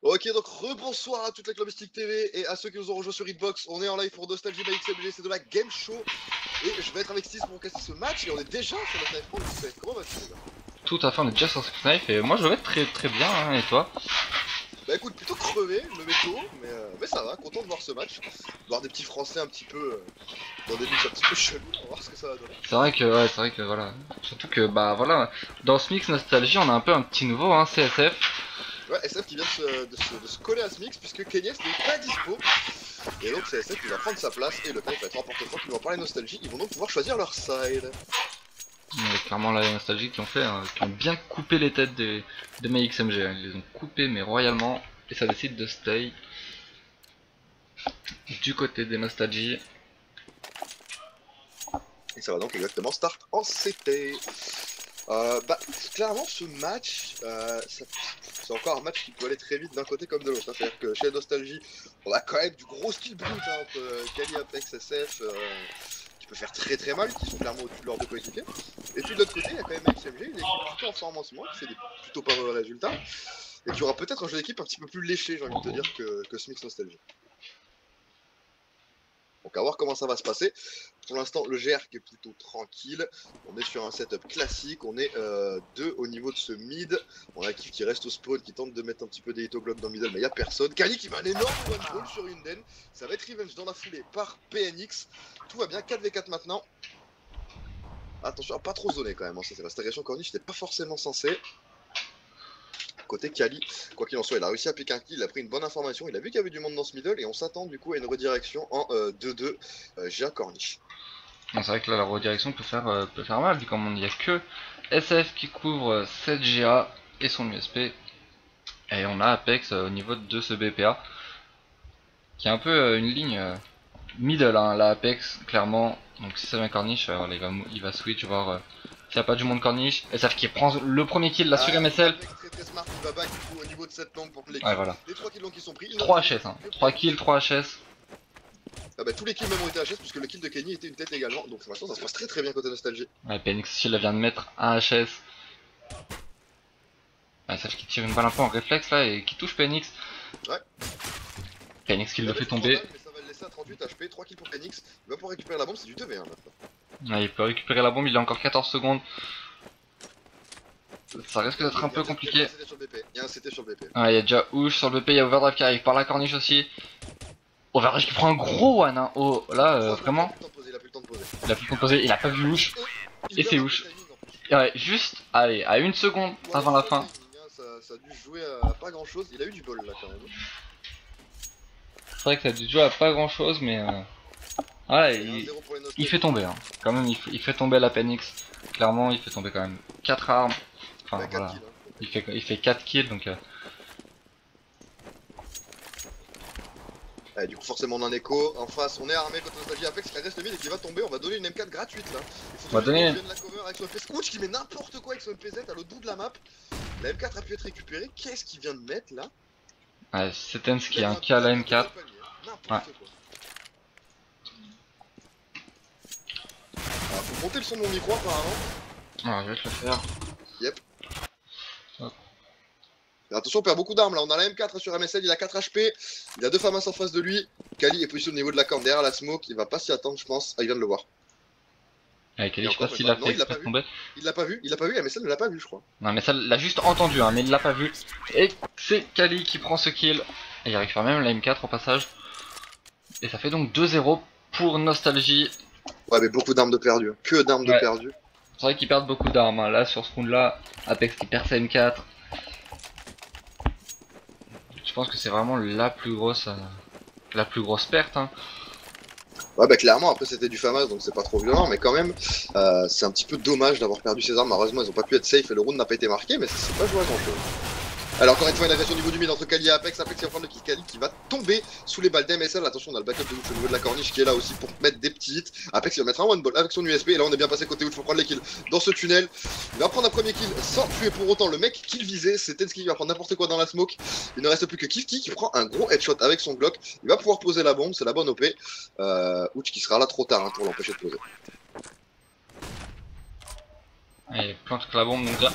Ok, donc rebonsoir à toute la Clubistic TV et à ceux qui nous ont rejoints sur Hitbox. On est en live pour Nostalgie by XMG, c'est de la Game Show. Et je vais être avec Stis pour casser ce match. Et on est déjà sur la Knife Roll. Comment vas-tu déjà? Tout à fait, on est déjà sur Knife et moi je vais très très bien, hein, et toi? Bah écoute, plutôt crevé, je me mets tôt, mais ça va, content de voir ce match. Voir des petits Français un petit peu dans des buts un petit peu chelous, on va voir ce que ça va donner. C'est vrai que voilà. Surtout que bah voilà, dans ce mix nostalgie on a un peu un petit nouveau, hein, CSF. Ouais, SF qui vient de se coller à ce mix puisque Kenyes n'est pas dispo. Et donc c'est SF qui va prendre sa place et le Knife va être remporté fort qui vont parler nostalgie. Ils vont donc pouvoir choisir leur side. Clairement la nostalgie qui ont fait, hein, qui ont bien coupé les têtes de mes XMG, hein. Ils les ont coupés mais royalement et ça décide de stay du côté des nostalgies. Et ça va donc exactement start en CT. Bah, clairement, ce match, c'est encore un match qui peut aller très vite d'un côté comme de l'autre. Hein. C'est-à-dire que chez Nostalgie, on a quand même du gros skill brut hein, entre Kali, Apex, SF, qui peut faire très très mal, qui sont clairement au-dessus de leurs deux coéquipiers. Et puis de l'autre côté, il y a quand même XMG, une équipe plutôt en forme en ce moment, qui fait des plutôt pas mauvais résultats, et qui aura peut-être un jeu d'équipe un petit peu plus léché, j'ai envie de te dire, que ce mix Nostalgie. Donc à voir comment ça va se passer. Pour l'instant, le GR qui est plutôt tranquille. On est sur un setup classique. On est 2 au niveau de ce mid. On a Kif qui reste au spawn, qui tente de mettre un petit peu des hitoglocks dans le middle, mais il n'y a personne. Kali qui met un énorme one ball sur une den. Ça va être revenge dans la foulée par PNX. Tout va bien, 4v4 maintenant. Attention à pas trop zoner quand même. Hein. Ça, c'est la corniche, c'était pas forcément censé. Côté Kali, quoi qu'il en soit, il a réussi à piquer un kill, il a pris une bonne information, il a vu qu'il y avait du monde dans ce middle et on s'attend du coup à une redirection en 2-2 GA Corniche. C'est vrai que là la redirection peut faire mal vu comme il n'y a que SF qui couvre cette GA et son USP. Et on a Apex au niveau de ce BPA qui est un peu une ligne middle, hein, la Apex clairement. Donc si ça vient corniche, il va switch voir s'il n'y a pas du monde corniche. SF qui prend le premier kill là sur MSL. Apex très smart, il va back du coup au niveau de cette longue pour les Ouais kills. voilà. Les 3 kills longs qui sont pris. 3 HS, hein. 3 kills, 3 HS. Ah bah tous les kills même ont été HS puisque le kill de Kenny était une tête également. Donc pour l'instant ça se passe très très bien côté Nostalgie. Ouais, PNX Shield vient de mettre un HS. Ouais, SF qui tire une balle un peu en réflexe là et qui touche PNX. Ouais. PNX qui Il le avait fait du tomber. total, mais ça va le laisser à 38 HP, 3 kills pour Kenix. Il va pouvoir récupérer la bombe, c'est du 2v1 maintenant. Ouais, il peut récupérer la bombe, il a encore 14 secondes. Ça risque d'être un peu compliqué. Il y a un CT sur le BP. Ouais, il y a déjà Ouch sur le BP, il y a Overdrive qui arrive par la corniche aussi. Overdrive qui prend un gros one, hein. Oh, là, vraiment. Il a plus le temps de poser. Il a plus composé, il a pas vu Ouch. Et c'est Ouch. Ouais, juste, allez, à une seconde avant la fin. Ça a dû jouer à pas grand chose. Il a eu du bol là quand même. C'est vrai que ça a dû jouer à pas grand chose, mais voilà, il fait tomber, hein. Quand même, il fait tomber la PNX. Clairement, il fait tomber quand même 4 armes. Enfin, bah, voilà. Kills, hein. Il fait 4 kills, donc Du coup forcément on a un écho, en face on est armé contre Nostalgie Apex qui reste vide et qui va tomber, on va donner une M4 gratuite là. Il faut on va donner. la cover avec son MPZ. Ouch qui met n'importe quoi avec son MPZ à l'autre bout de la map. La M4 a pu être récupérée, qu'est-ce qu'il vient de mettre là? Ouais, c'est Tense qui a un kill à la M4. Ouais. Alors, faut monter le son de mon micro apparemment. Alors, je vais te le faire. Yep. Mais attention, on perd beaucoup d'armes là. On a la M4 sur MSL, il a 4 HP. Il a 2 FAMAS en face de lui. Kali est positionné au niveau de la corne derrière la smoke. Il va pas s'y attendre, je pense. Ah, il vient de le voir. Ouais, Kali, je sais pas s'il a fait exprès de tomber. Il l'a pas vu, MSL ne l'a pas vu, je crois. Non, mais ça l'a juste entendu, hein, mais il l'a pas vu. Et c'est Kali qui prend ce kill. Et il récupère même la M4 au passage. Et ça fait donc 2-0 pour Nostalgie. Ouais, mais beaucoup d'armes de perdu. Que d'armes de perdu. C'est vrai qu'ils perdent beaucoup d'armes. Hein. Là, sur ce round là, Apex qui perd sa M4. Je pense que c'est vraiment la plus grosse perte. Hein. Ouais, bah clairement, après c'était du FAMAS donc c'est pas trop violent, mais quand même, c'est un petit peu dommage d'avoir perdu ses armes. Malheureusement, ils ont pas pu être safe et le round n'a pas été marqué, mais ça s'est pas joué à grand chose. Alors, encore une fois, une agression au niveau du mid entre Kali et Apex. Apex qui va prendre le kill Kali qui va tomber sous les balles d'MSL. Attention, on a le backup de Ouch au niveau de la corniche qui est là aussi pour mettre des petits hits. Apex il va mettre un one ball avec son USP. Et là, on est bien passé côté Ouch pour prendre les kills dans ce tunnel. Il va prendre un premier kill sans tuer pour autant le mec qu'il visait. C'est Tenski qui va prendre n'importe quoi dans la smoke. Il ne reste plus que Kifty qui prend un gros headshot avec son Glock. Il va pouvoir poser la bombe, c'est la bonne OP. Ouch qui sera là trop tard hein, pour l'empêcher de poser. Allez, il plante la bombe, donc déjà.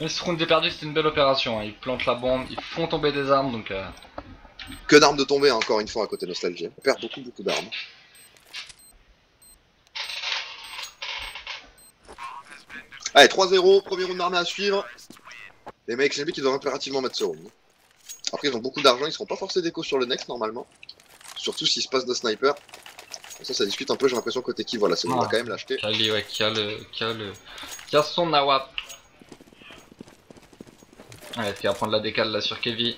Même si ce round est perdu, c'était une belle opération. Hein. Ils plantent la bombe, ils font tomber des armes, donc. Que d'armes de tomber, hein, encore une fois, à côté Nostalgie. On perd beaucoup d'armes. Allez, 3-0, premier round d'armée à suivre. Les mecs XMB qui doivent impérativement mettre ce round. Après, ils ont beaucoup d'argent, ils seront pas forcés d'écho sur le next normalement. Surtout s'il se passe de sniper. Ça discute un peu, j'ai l'impression côté qui, voilà, c'est bon, on va quand même l'acheter. Kali, ouais, qui a son nawap. Allez, qui va prendre la décale là sur Kevin.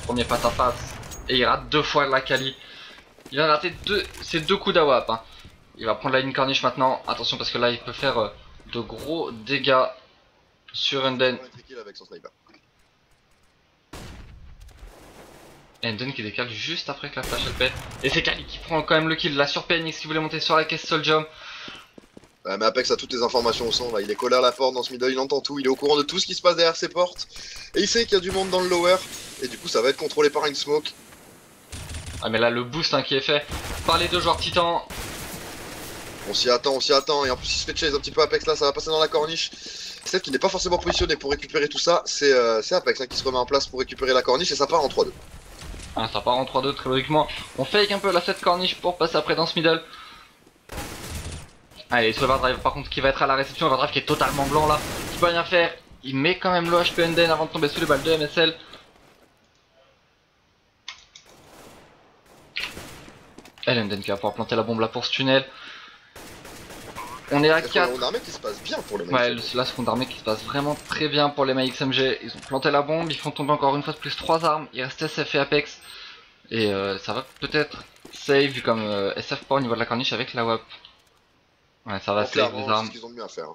Premier face à face. Et il rate 2 fois la Kali. Il va rater ses 2 coups d'awap. Hein. Il va prendre la ligne corniche maintenant. Attention parce que là il peut faire de gros dégâts sur Enden. Enden qui décale juste après que la flash elle pète. Et c'est Kali qui prend quand même le kill là sur PNX qui voulait monter sur la caisse Soljum. Ouais, mais Apex a toutes les informations au son là, il est collé à la porte dans ce middle, il entend tout, il est au courant de tout ce qui se passe derrière ses portes. Et il sait qu'il y a du monde dans le lower. Et du coup ça va être contrôlé par une smoke. Ah mais là le boost hein, qui est fait par les 2 joueurs titans. On s'y attend, et en plus il se fait chase un petit peu Apex là, ça va passer dans la corniche. Steph qui n'est pas forcément positionné pour récupérer tout ça, c'est Apex hein, qui se remet en place pour récupérer la corniche et ça part en 3-2. Ah, ça part en 3-2 très logiquement. On fake un peu la 7 corniche pour passer après dans ce middle. Allez, ce Overdrive par contre qui va être à la réception, Overdrive qui est totalement blanc là, qui peut rien faire. Il met quand même le HP Enden avant de tomber sous les balles de MSL. Et Enden qui va pouvoir planter la bombe là pour ce tunnel. On est à 4. C'est armée qui se passe bien pour les mecs. Ouais, là, ce round d'armée qui se passe vraiment très bien pour les mecs XMG. Ils ont planté la bombe, ils font tomber encore une fois de plus 3 armes. Il reste SF et Apex. Et ça va peut-être save vu comme SF pas au niveau de la corniche avec la WAP. Ouais, ça va save les armes. C'est ce qu'ils ont de mieux à faire.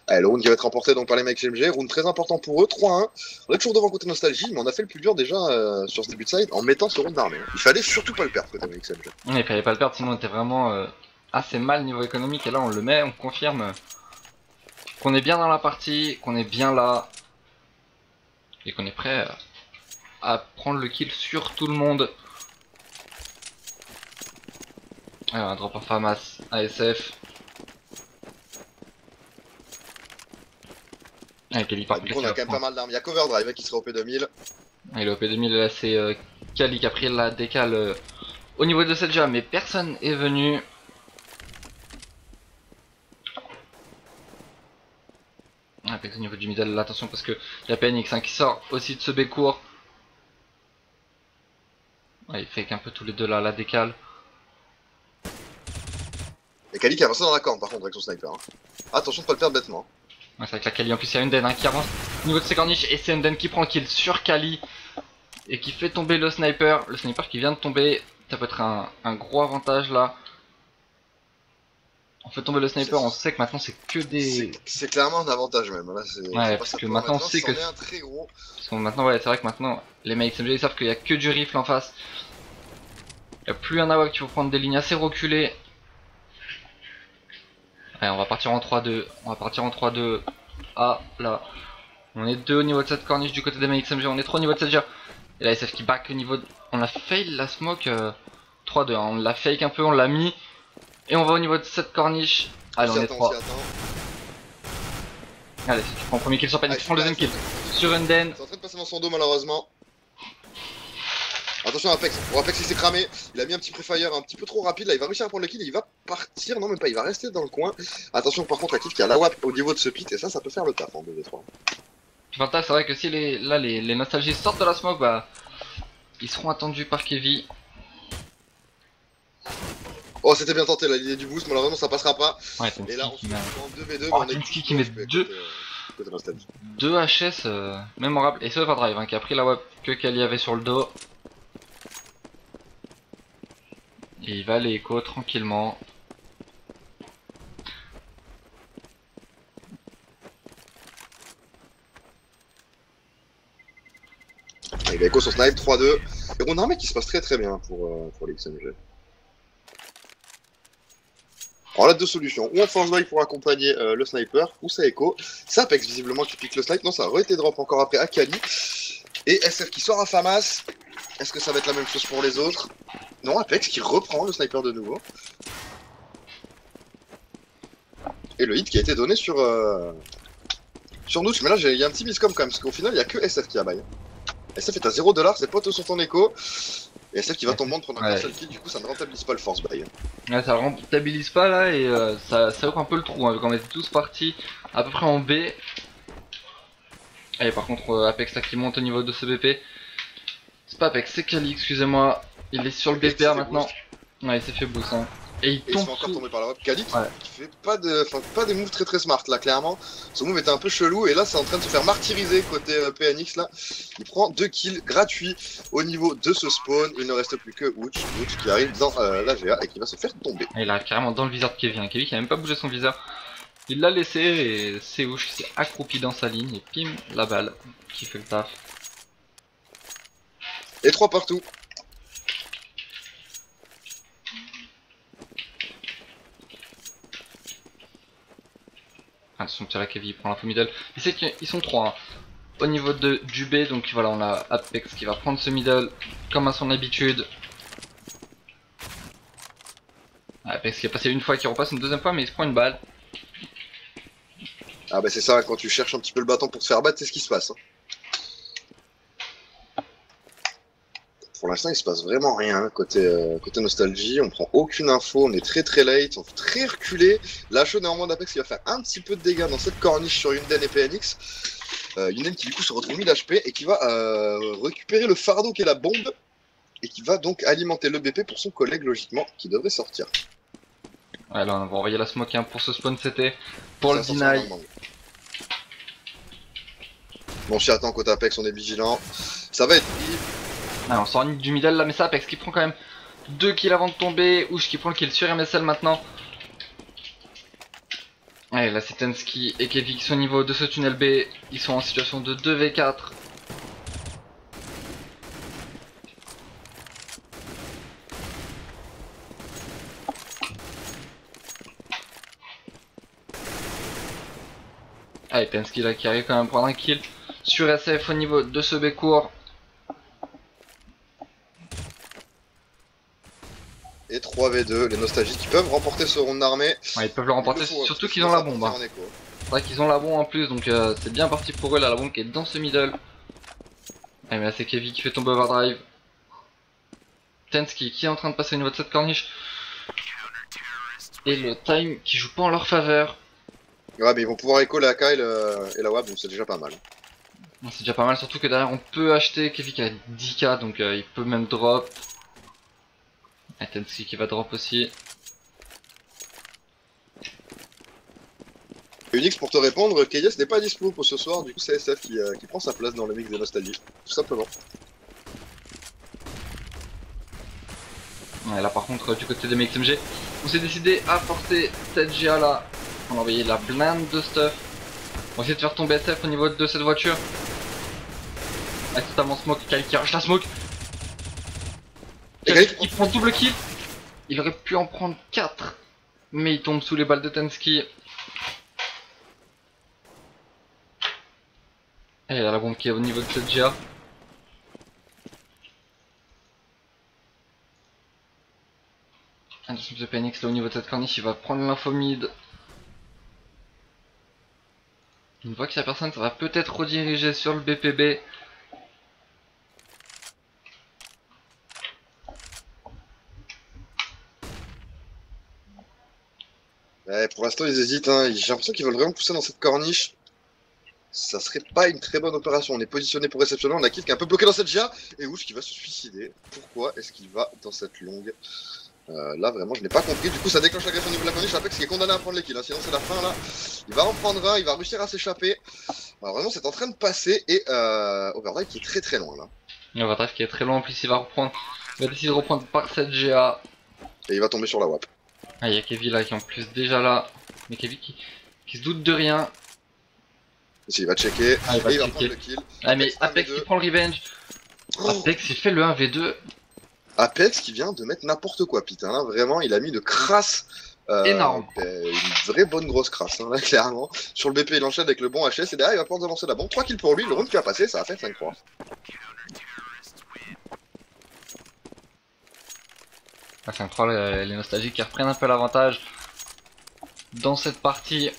Allez, le round qui va être remporté donc par les mecs GMG, round très important pour eux, 3-1. On est toujours devant côté Nostalgie, mais on a fait le plus dur déjà sur ce début de side en mettant ce round d'armée. Il fallait surtout pas le perdre côté mecs GMG. Il fallait pas le perdre, sinon on était vraiment assez mal niveau économique. Et là on le met, on confirme qu'on est bien dans la partie, qu'on est bien là. Et qu'on est prêt à prendre le kill sur tout le monde. Alors un drop en FAMAS, ASF. Avec Du coup, on a quand même pas mal d'armes. Il y a Coverdrive qui sera au P2000. Et le au P2000 là c'est Kali qui a pris la décale au niveau de cette jam, mais personne est venu. Avec au niveau du middle, attention parce que il y a PNX hein, qui sort aussi de ce B court. Ouais, il fait qu'un peu tous les deux là la décale. Et Kali qui avance dans la corne par contre avec son sniper. Hein. Attention de pas le perdre bêtement. Ouais, c'est avec la Kali, en plus il y a Enden hein, qui avance au niveau de ses corniches et c'est Enden qui prend le kill sur Kali et qui fait tomber le sniper qui vient de tomber. Ça peut être un gros avantage là. On fait tomber le sniper, on sait que maintenant c'est que des... C'est clairement un avantage même, là ouais, parce que maintenant on sait que... un très gros. Parce que maintenant ouais, c'est vrai que maintenant les mecs XMG ils savent qu'il y a que du rifle en face. Il n'y a plus un AWAC qu'il faut prendre des lignes assez reculées. Allez, on va partir en 3-2. On va partir en 3-2. Ah, là. On est 2 au niveau de cette corniche du côté des mecs XMG. On est 3 au niveau de cette jar. Et là, SF qui back au niveau de... On a fail la smoke 3-2. Hein. On l'a fake un peu, on l'a mis. Et on va au niveau de cette corniche. Allez, on est 3. Allez, si tu prends le premier kill sur Panic, tu prends le deuxième kill. Sur Enden. C'est en train de passer dans son dos malheureusement. Attention à Apex, bon Apex il s'est cramé, il a mis un petit pré-fire un petit peu trop rapide, là il va réussir à prendre le kill et il va partir, non même pas, il va rester dans le coin. Attention par contre à Kif qui a la WAP au niveau de ce pit et ça peut faire le taf en 2v3. L'avantage c'est vrai que si les nostalgies sortent de la smoke, bah ils seront attendus par Kevin. Oh c'était bien tenté là, l'idée du boost, malheureusement ça passera pas. Ouais, et là on se retrouve en 2v2, oh, Tinsky qui met 2 HS mémorables. Et c'est Overdrive hein, qui a pris la WAP que Kali avait sur le dos. Et il va aller écho tranquillement. Il va écho sur snipe 3-2. Et on a un mec qui se passe très bien pour les XMG. Alors, on a deux solutions. Ou on force buy pour accompagner le sniper, ou ça écho. C'est Apex visiblement qui pique le snipe. Non, ça aurait été drop encore après Akali. Et SF qui sort à Famas. Est-ce que ça va être la même chose pour les autres? Non, Apex qui reprend le sniper de nouveau. Et le hit qui a été donné sur Nooch. Mais là, il y a un petit miscom quand même, parce qu'au final, il n'y a que SF qui a buy. SF est à 0$, ses potes sont en écho. Et SF qui va tomber de prendre un seul kill, du coup ça ne rentabilise pas le force buy. Ouais, ça rentabilise pas là et ça ouvre un peu le trou, hein, vu qu'on est tous partis à peu près en B. Et par contre Apex là qui monte au niveau de ce BP. C'est pas Apex, c'est Kali, excusez-moi. Il est sur le BPA maintenant. Ouais, il s'est fait boost. Hein. Et il tombe. Il se fait encore tomber par la web. Kali qui fait pas des moves très smart là, clairement. Son move était un peu chelou et là c'est en train de se faire martyriser côté PNX là. Il prend 2 kills gratuits au niveau de ce spawn. Il ne reste plus que Wooch qui arrive dans la GA et qui va se faire tomber. Et là, carrément dans le viseur de Kevin. Kevin qui a même pas bougé son viseur. Il l'a laissé et c'est Wooch qui s'est accroupi dans sa ligne et pim, la balle qui fait le taf. Et 3 partout. Attention, petit Kevin il prend l'info middle. Il sait qu'ils sont 3 hein. Au niveau du B, donc voilà, on a Apex qui va prendre ce middle comme à son habitude. Apex qui est passé une fois, qui repasse une deuxième fois, mais il se prend une balle. Ah bah c'est ça, quand tu cherches un petit peu le bâton pour te faire battre, c'est ce qui se passe. Hein. Pour l'instant, il se passe vraiment rien côté nostalgie. On prend aucune info, on est très late, on est très reculé. La show néanmoins d'Apex qui va faire un petit peu de dégâts dans cette corniche sur Yunden et PNX. Yunden qui du coup se retrouve 1000 HP et qui va récupérer le fardeau qui est la bombe et qui va donc alimenter le BP pour son collègue logiquement qui devrait sortir. Ouais, là on va envoyer la smoke hein, pour ce spawn CT pour le deny. Bon, si attends, côté Apex, on est vigilant. Ça va être vite. Ah, on sort du middle là, mais ça Apex qui prend quand même 2 kills avant de tomber. Ouch qui prend le kill sur MSL maintenant. Allez, là c'est Tensky et Kevin qui sont au niveau de ce tunnel B. Ils sont en situation de 2v4. Allez, Tensky là qui arrive quand même à prendre un kill sur SF au niveau de ce B court. Et 3v2, les nostalgiques qui peuvent remporter ce round d'armée. Ouais, ils peuvent le remporter, surtout qu'ils ont la bombe. Hein. C'est vrai qu'ils ont la bombe en plus, donc c'est bien parti pour eux là, la bombe qui est dans ce middle. Ouais, mais là c'est Kevin qui fait tomber overdrive. Tensky qui est en train de passer au niveau de cette corniche. Et le time qui joue pas en leur faveur. Ouais, mais ils vont pouvoir écho la Kyle et la WAP, donc c'est déjà pas mal. C'est déjà pas mal, surtout que derrière on peut acheter Kevin qui a 10k, donc il peut même drop. Et Tensky qui va drop aussi. Unix pour te répondre, KS n'est pas dispo pour ce soir, du coup c'est SF qui prend sa place dans le mix des nostalgies, tout simplement. Ouais, là par contre du côté de MXMG, on s'est décidé à forcer cette GA là. On a envoyé la blinde de stuff. On va essayer de faire tomber SF au niveau de cette voiture. Avec totalement smoke, Kyle qui rush la smoke. Il prend double kill. Il aurait pu en prendre 4. Mais il tombe sous les balles de Tensky. Et il y a la bombe qui est au niveau de cette GA. Attention de PNX là au niveau de cette corniche, il va prendre l'info mid. Une fois qu'il y a personne, ça va peut-être rediriger sur le BPB. Ouais, pour l'instant ils hésitent, hein. J'ai l'impression qu'ils veulent vraiment pousser dans cette corniche. Ça serait pas une très bonne opération. On est positionné pour réceptionner, on a Kill qui est un peu bloqué dans cette GA. Et Wooch qui va se suicider. Pourquoi est-ce qu'il va dans cette longue là vraiment je n'ai pas compris, du coup ça déclenche l'agression au niveau de la corniche. Apex qui est condamné à prendre les kills, hein. Sinon c'est la fin là. Il va en prendre un, il va réussir à s'échapper. Alors vraiment c'est en train de passer et Overdrive qui est très loin là. Et Overdrive qui est très loin en plus, il va décider de reprendre par cette GA. Et il va tomber sur la WAP. Ah, il y a Kevin là qui est en plus déjà là. Mais Kevin qui se doute de rien. Ici il va checker, ah, il va prendre le kill. Ah mais Apex qui prend le revenge. Apex il fait le 1v2. Apex qui vient de mettre n'importe quoi, putain, là, vraiment, il a mis de crasse Énorme. Une vraie bonne grosse crasse, hein, là, clairement. Sur le BP, il enchaîne avec le bon HS et derrière, il va pouvoir nous avancer la bombe. 3 kills pour lui, le round qui va passer, ça va faire 5-3. Ah, 5-3, les nostalgiques qui reprennent un peu l'avantage dans cette partie.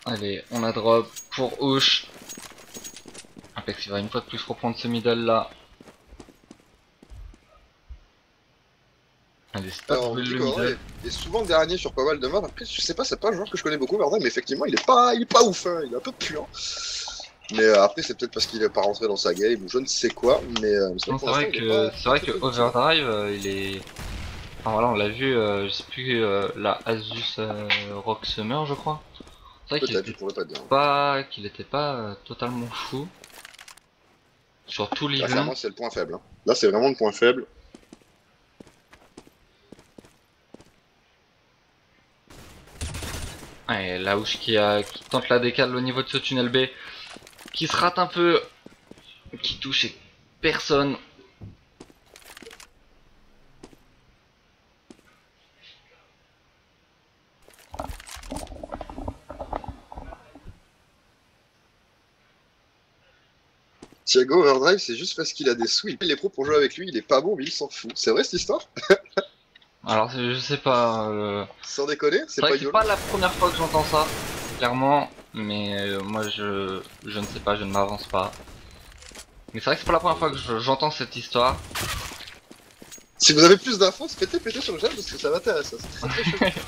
Allez, on a drop pour Ouch. Apex il va une fois de plus reprendre ce middle là. Allez, stop Alors, on le dit middle. est souvent dernier sur pas mal de maps. Après, je sais pas, c'est pas un joueur que je connais beaucoup, Verdun, mais effectivement, il est pas ouf, hein, il est un peu puant. Mais après, c'est peut-être parce qu'il est pas rentré dans sa game ou je ne sais quoi. Mais Non, c'est vrai que Overdrive il est. Enfin voilà, on l'a vu, je sais plus, la Asus Rock Summer, je crois. C'est vrai Peut-être, je pourrais pas dire. qu'il était pas totalement fou sur tout Là, l'event. clairement, c'est le point faible. Hein. Là, c'est vraiment le point faible. Et Laouche qui tente la décale au niveau de ce tunnel B, qui se rate un peu, qui touche personne. Thiago Overdrive, c'est juste parce qu'il a des sous, il paye les pros pour jouer avec lui, il est pas bon, mais il s'en fout. C'est vrai cette histoire? Alors je sais pas, Sans déconner, c'est c'est pas vrai que c'est YOLO. pas la première fois que j'entends ça, clairement, mais moi je ne sais pas, je ne m'avance pas. Mais c'est vrai que c'est pas la première fois que j'entends cette histoire. Si vous avez plus d'infos, pétez sur le chat parce que ça m'intéresse. Ça. C'est très chaud.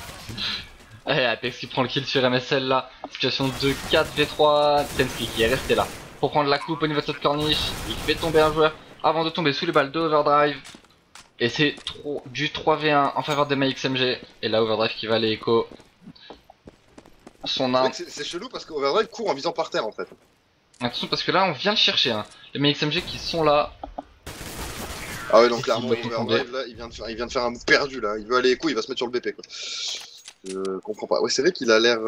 Allez, Apex qui prend le kill sur MSL là. Situation de 4v3, Tensky qui est resté là. Pour prendre la coupe au niveau de cette corniche, il fait tomber un joueur avant de tomber sous les balles de Overdrive. Et c'est du 3v1 en faveur des MXMG. Et là Overdrive qui va aller écho son arme. C'est chelou parce qu'Overdrive court en visant par terre en fait. Attention parce que là on vient le chercher, hein. Les MXMG qui sont là. Ah ouais, donc Et clairement, qui doit Overdrive là, il vient de faire un move perdu là. Il veut aller écho, il va se mettre sur le BP quoi. Je comprends pas. Ouais, c'est vrai qu'il a l'air.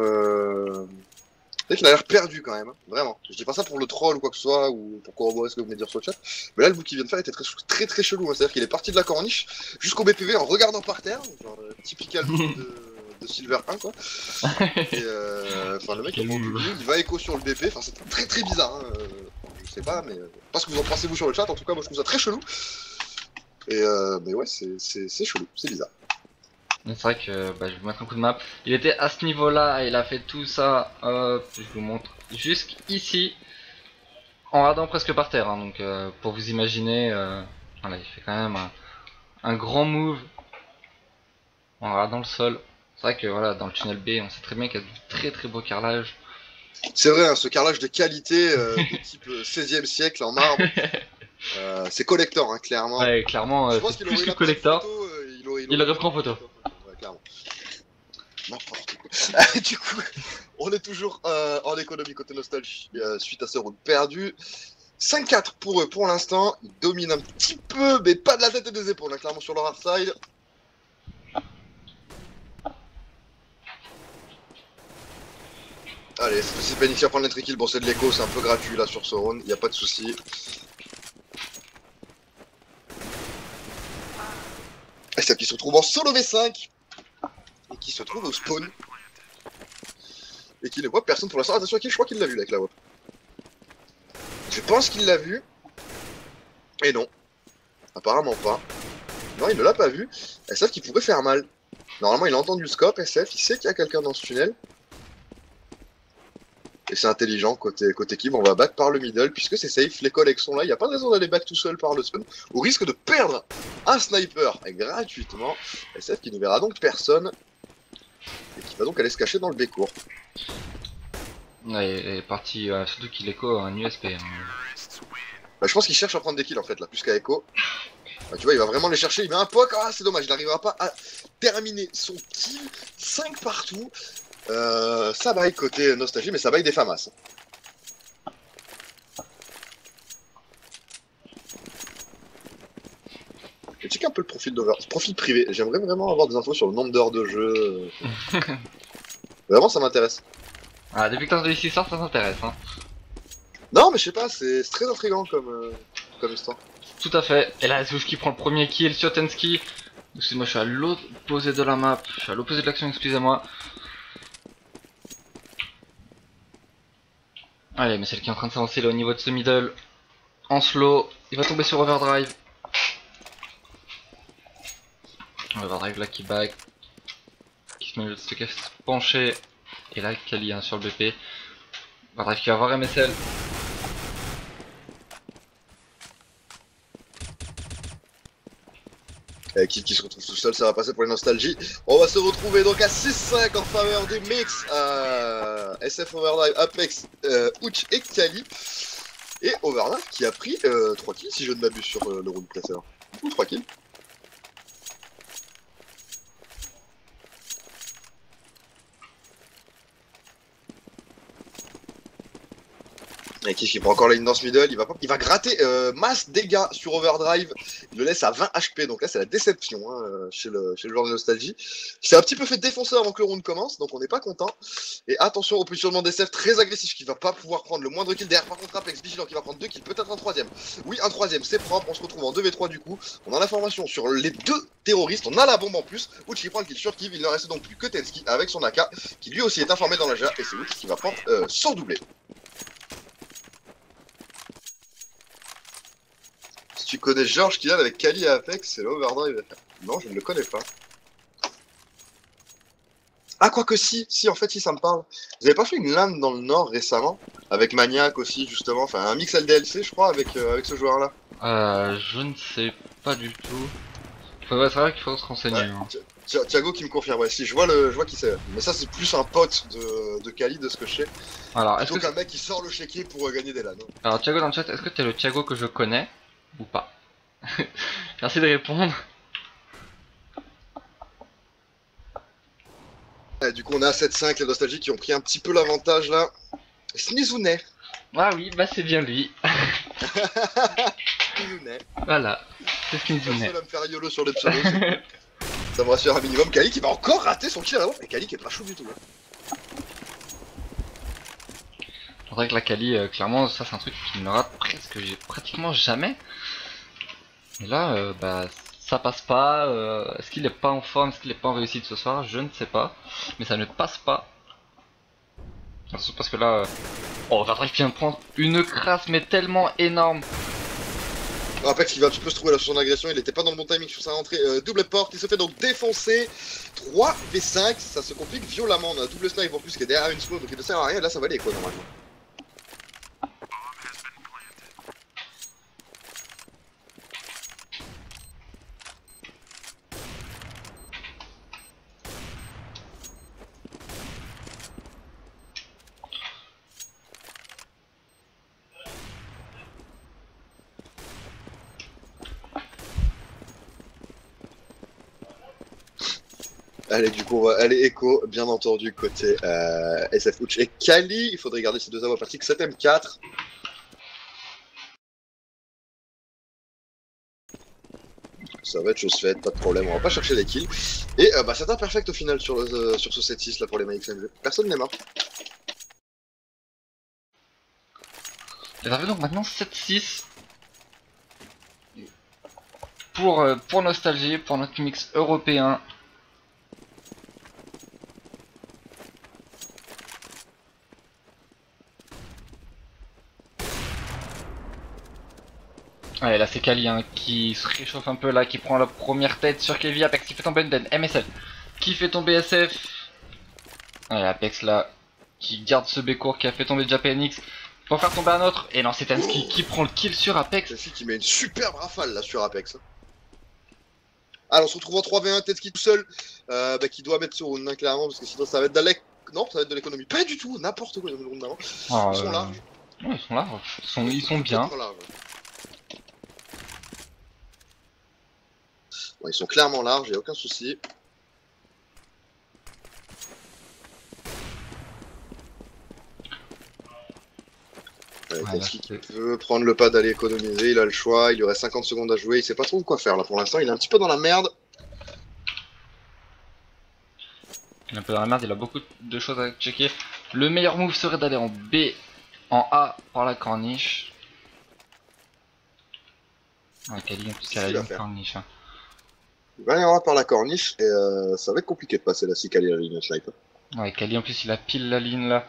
C'est vrai qu'il a l'air perdu quand même, hein. Vraiment. Je dis pas ça pour le troll ou quoi que ce soit, ou pour corroborer ce que vous venez de dire sur le chat. Mais là, le bout qu'il vient de faire était très chelou. Hein. C'est-à-dire qu'il est parti de la corniche jusqu'au BPV en regardant par terre, genre typical de Silver 1 quoi. Et enfin, le mec il va écho sur le BP, enfin, c'est très bizarre. Hein. Je sais pas, mais pas ce que vous en pensez vous sur le chat. En tout cas, moi je trouve ça très chelou. Et mais ouais, c'est chelou, c'est bizarre. C'est vrai que je vais vous mettre un coup de map. Il était à ce niveau là, il a fait tout ça, hop, je vous montre jusqu'ici, en radant presque par terre, hein, donc pour vous imaginer, voilà, il fait quand même un grand move en radant le sol. C'est vrai que voilà, dans le tunnel B, on sait très bien qu'il y a du très beau carrelage. C'est vrai, hein, ce carrelage de qualité de type 16e siècle en marbre, c'est collector, hein, clairement. Ouais, clairement, Je pense c'est qu'il plus aurait que eu collector. il aurait pris en photo. Ouais, clairement. N'importe quoi. Du coup, on est toujours en économie côté nostalgie suite à ce round perdu. 5-4 pour eux pour l'instant. Ils dominent un petit peu, mais pas de la tête et des épaules, hein, clairement sur leur hard side. Allez, c'est planifié à prendre l'entry kill. Bon, c'est de l'écho, c'est un peu gratuit là sur ce round, y a pas de souci. Et ça qui se retrouve en solo V5 et qui se trouve au spawn et qui ne voit personne pour l'instant. Attention, je crois qu'il l'a vu là, avec la WAP. Je pense qu'il l'a vu. Et non. Apparemment pas. Non, il ne l'a pas vu. SF qui pourrait faire mal. Normalement, il a entendu le scope, SF, il sait qu'il y a quelqu'un dans ce tunnel. Et c'est intelligent, côté Kib, on va back par le middle, puisque c'est safe, les collègues sont là, il n'y a pas de raison d'aller back tout seul par le spawn, au risque de perdre un sniper gratuitement. SF qui ne verra donc personne, et qui va donc aller se cacher dans le B court. Ouais, il est parti, surtout qu'il écho un USP. Hein. Bah, je pense qu'il cherche à prendre des kills en fait, là, plus qu'à Echo. Bah, tu vois, il va vraiment les chercher, il met un poke, ah c'est dommage, il n'arrivera pas à terminer son kill, 5 partout. Ça baille côté nostalgie, mais ça baille des famas. Je check un peu le profil d'Over, profil privé. J'aimerais vraiment avoir des infos sur le nombre d'heures de jeu. Vraiment, ça m'intéresse. Ah, depuis que t'as réussi ça t'intéresse, hein. Non, mais je sais pas, c'est très intriguant comme histoire. Tout à fait. Et là, Zouch qui prend le premier kill sur Tensky. Excusez-moi, je suis à l'opposé de la map. Je suis à l'opposé de l'action, excusez-moi. Allez, mais celle qui est en train de s'avancer là au niveau de ce middle. En slow. Il va tomber sur Overdrive. Overdrive là qui back. Qui se met le stock à se pencher. Et là, Kali hein, sur le BP. Overdrive qui va avoir MSL. Qui se retrouve tout seul, ça va passer pour les nostalgies. On va se retrouver donc à 6-5 en faveur des mix SF Overdrive, Apex, Ouch et Kali. Et Overdrive qui a pris 3 kills si je ne m'abuse sur le round classeur. Du coup 3 kills. Et qui prend encore la ligne dans ce middle, il va gratter masse dégâts sur Overdrive, il le laisse à 20 HP, donc là c'est la déception hein, chez le joueur de nostalgie. Il s'est un petit peu fait défoncer avant que le round commence, donc on n'est pas content. Et attention au positionnement d'SF très agressif qui va pas pouvoir prendre le moindre kill derrière. Par contre Apex vigilant qui va prendre 2 kills, peut-être un troisième. Oui un troisième, c'est propre, on se retrouve en 2v3 du coup. On a l'information sur les deux terroristes, on a la bombe en plus. Ouch qui prend le kill sur Kiv, il ne reste donc plus que Tensky avec son AK qui lui aussi est informé dans la GA et c'est Ouch qui va prendre sans doubler. Tu connais Georges Kylian avec Kali et Apex, c'est l'Overdrive. Non, je ne le connais pas. Ah, quoique si, en fait, si, ça me parle. Vous avez pas fait une LAN dans le Nord récemment? Avec Maniac aussi, justement. Enfin, un mix LDLC, je crois, avec ce joueur-là. Je ne sais pas du tout. C'est vrai qu'il faut se renseigner. Ouais, Hein. Thiago qui me confirme, ouais, si, je vois qui c'est. Mais ça, c'est plus un pote de Kali, de ce que je sais. Alors, Plutôt qu'un mec qui sort le chéquier pour gagner des LAN. Alors, Thiago dans le chat, est-ce que tu es le Thiago que je connais ou pas? Merci de répondre. Ouais, du coup, on a 7-5, les nostalgiques qui ont pris un petit peu l'avantage là. Snizounet. Ah oui, bah c'est bien lui. Snizounet. Voilà, c'est Snizounet. Je suis seul à me faire YOLO sur les pseudos. Ça me rassure un minimum. Kali qui va encore rater son kill à la bombe. Et Kali qui est pas chaud du tout. Hein. C'est vrai que la Kali, clairement, ça c'est un truc qui ne rate presque pratiquement jamais. Et là, bah ça passe pas. Est-ce qu'il est pas en forme? Est-ce qu'il est pas en réussite ce soir? Je ne sais pas. Mais ça ne passe pas. Parce que là, oh, Overdrive vient de prendre une crasse mais tellement énorme. Apex qui va un petit peu se trouver là sur son agression, il était pas dans le bon timing sur sa rentrée, double porte, il se fait donc défoncer, 3v5, ça se complique violemment, on a un double snipe en plus qui est derrière une smoke donc il ne sert à rien, là ça va aller quoi normalement. Allez, du coup, on va aller Echo, bien entendu, côté SF Ouch et Kali. Il faudrait garder ces deux avoirs parties 7M4. Ça va être chose faite, pas de problème, on va pas chercher les kills. Et bah, c'est un perfect au final sur ce 7-6 là pour les MXMG. Personne n'est mort. Et ça fait donc maintenant 7-6 pour Nostalgie, pour notre mix européen. Allez, là c'est Kali hein, qui se réchauffe un peu là, qui prend la première tête sur Kevin. Apex qui fait tomber Nden, MSL qui fait tomber SF. Allez, Apex là qui garde ce B court qui a fait tomber déjà PNX pour faire tomber un autre. Et non, c'est Tensky qui prend le kill sur Apex. Tensky qui met une superbe rafale là sur Apex. Alors on se retrouve en 3v1, Tensky tout seul, qui doit mettre sur round clairement parce que sinon ça va être non, ça va être de l'économie. Pas du tout, n'importe quoi, le round d'avant. Ils sont larges. Ouais, ils sont larges, ils sont bien. Bon, ils sont clairement larges, y'a aucun souci. Tensky qui veut prendre le pas d'aller économiser, il a le choix, il lui reste 50 secondes à jouer, il sait pas trop quoi faire là pour l'instant, il est un petit peu dans la merde. Il est un peu dans la merde, il a beaucoup de choses à checker. Le meilleur move serait d'aller en B, en A par la corniche. Ouais, Kali en plus, Qu'est-ce elle a qu'il va une faire? corniche. Hein. Il va y avoir par la corniche et ça va être compliqué de passer la 6 Kali à la ligne snipe. Ouais, Kali en plus, il a pile la ligne là.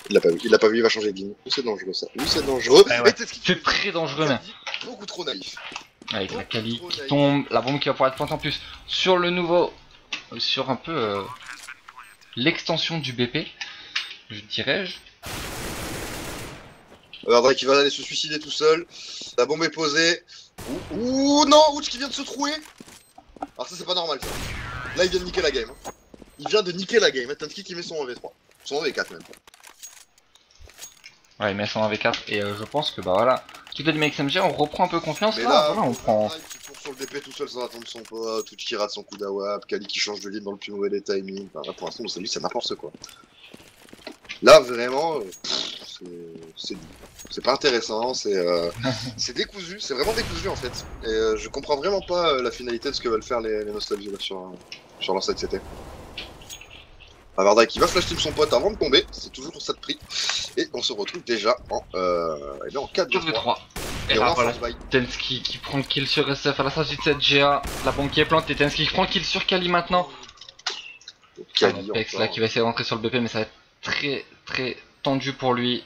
Il l'a pas vu, il va changer de ligne. C'est dangereux ça. C'est dangereux. Ouais, Et ouais. t'es ce qu'il C'est très dangereux même. beaucoup trop naïf. Avec la Beaucoup Kali trop qui naïf. tombe, la bombe qui va pouvoir être plantée en plus sur le nouveau, sur un peu l'extension du BP, je dirais-je. Drake qui va aller se suicider tout seul. La bombe est posée. Ouh non, Ouch qui vient de se trouer. Alors ça c'est pas normal ça. Là il vient de niquer la game. Hein. Il vient de niquer la game. Tansky qui met son V3. Son V4 même. Ouais, il met son 1v4 et je pense que bah voilà, tout est du XMG, on reprend un peu confiance Mais là, là, voilà, on prend. Drake qui court sur le DP tout seul sans attendre son pote. Ouch qui rate son coup d'awap. Kali qui change de ligne dans le plus mauvais des timings. Enfin, là, pour l'instant, lui c'est n'importe quoi. Là vraiment, c'est pas intéressant, c'est décousu, c'est vraiment décousu en fait. Et je comprends vraiment pas la finalité de ce que veulent faire les nostalgies là, sur leur site CT. Varda qui va flash team son pote avant de tomber, c'est toujours ça de prix. Et on se retrouve déjà en, en 4v3. 4v3. Et Et on là a voilà, force buy. Tensky qui prend le kill sur SF à la sortie de cette GA, la bombe qui est plantée, Tensky qui prend le kill sur Kali maintenant. Kali Apex encore. là qui va essayer de rentrer sur le BP mais ça va être très tendu pour lui.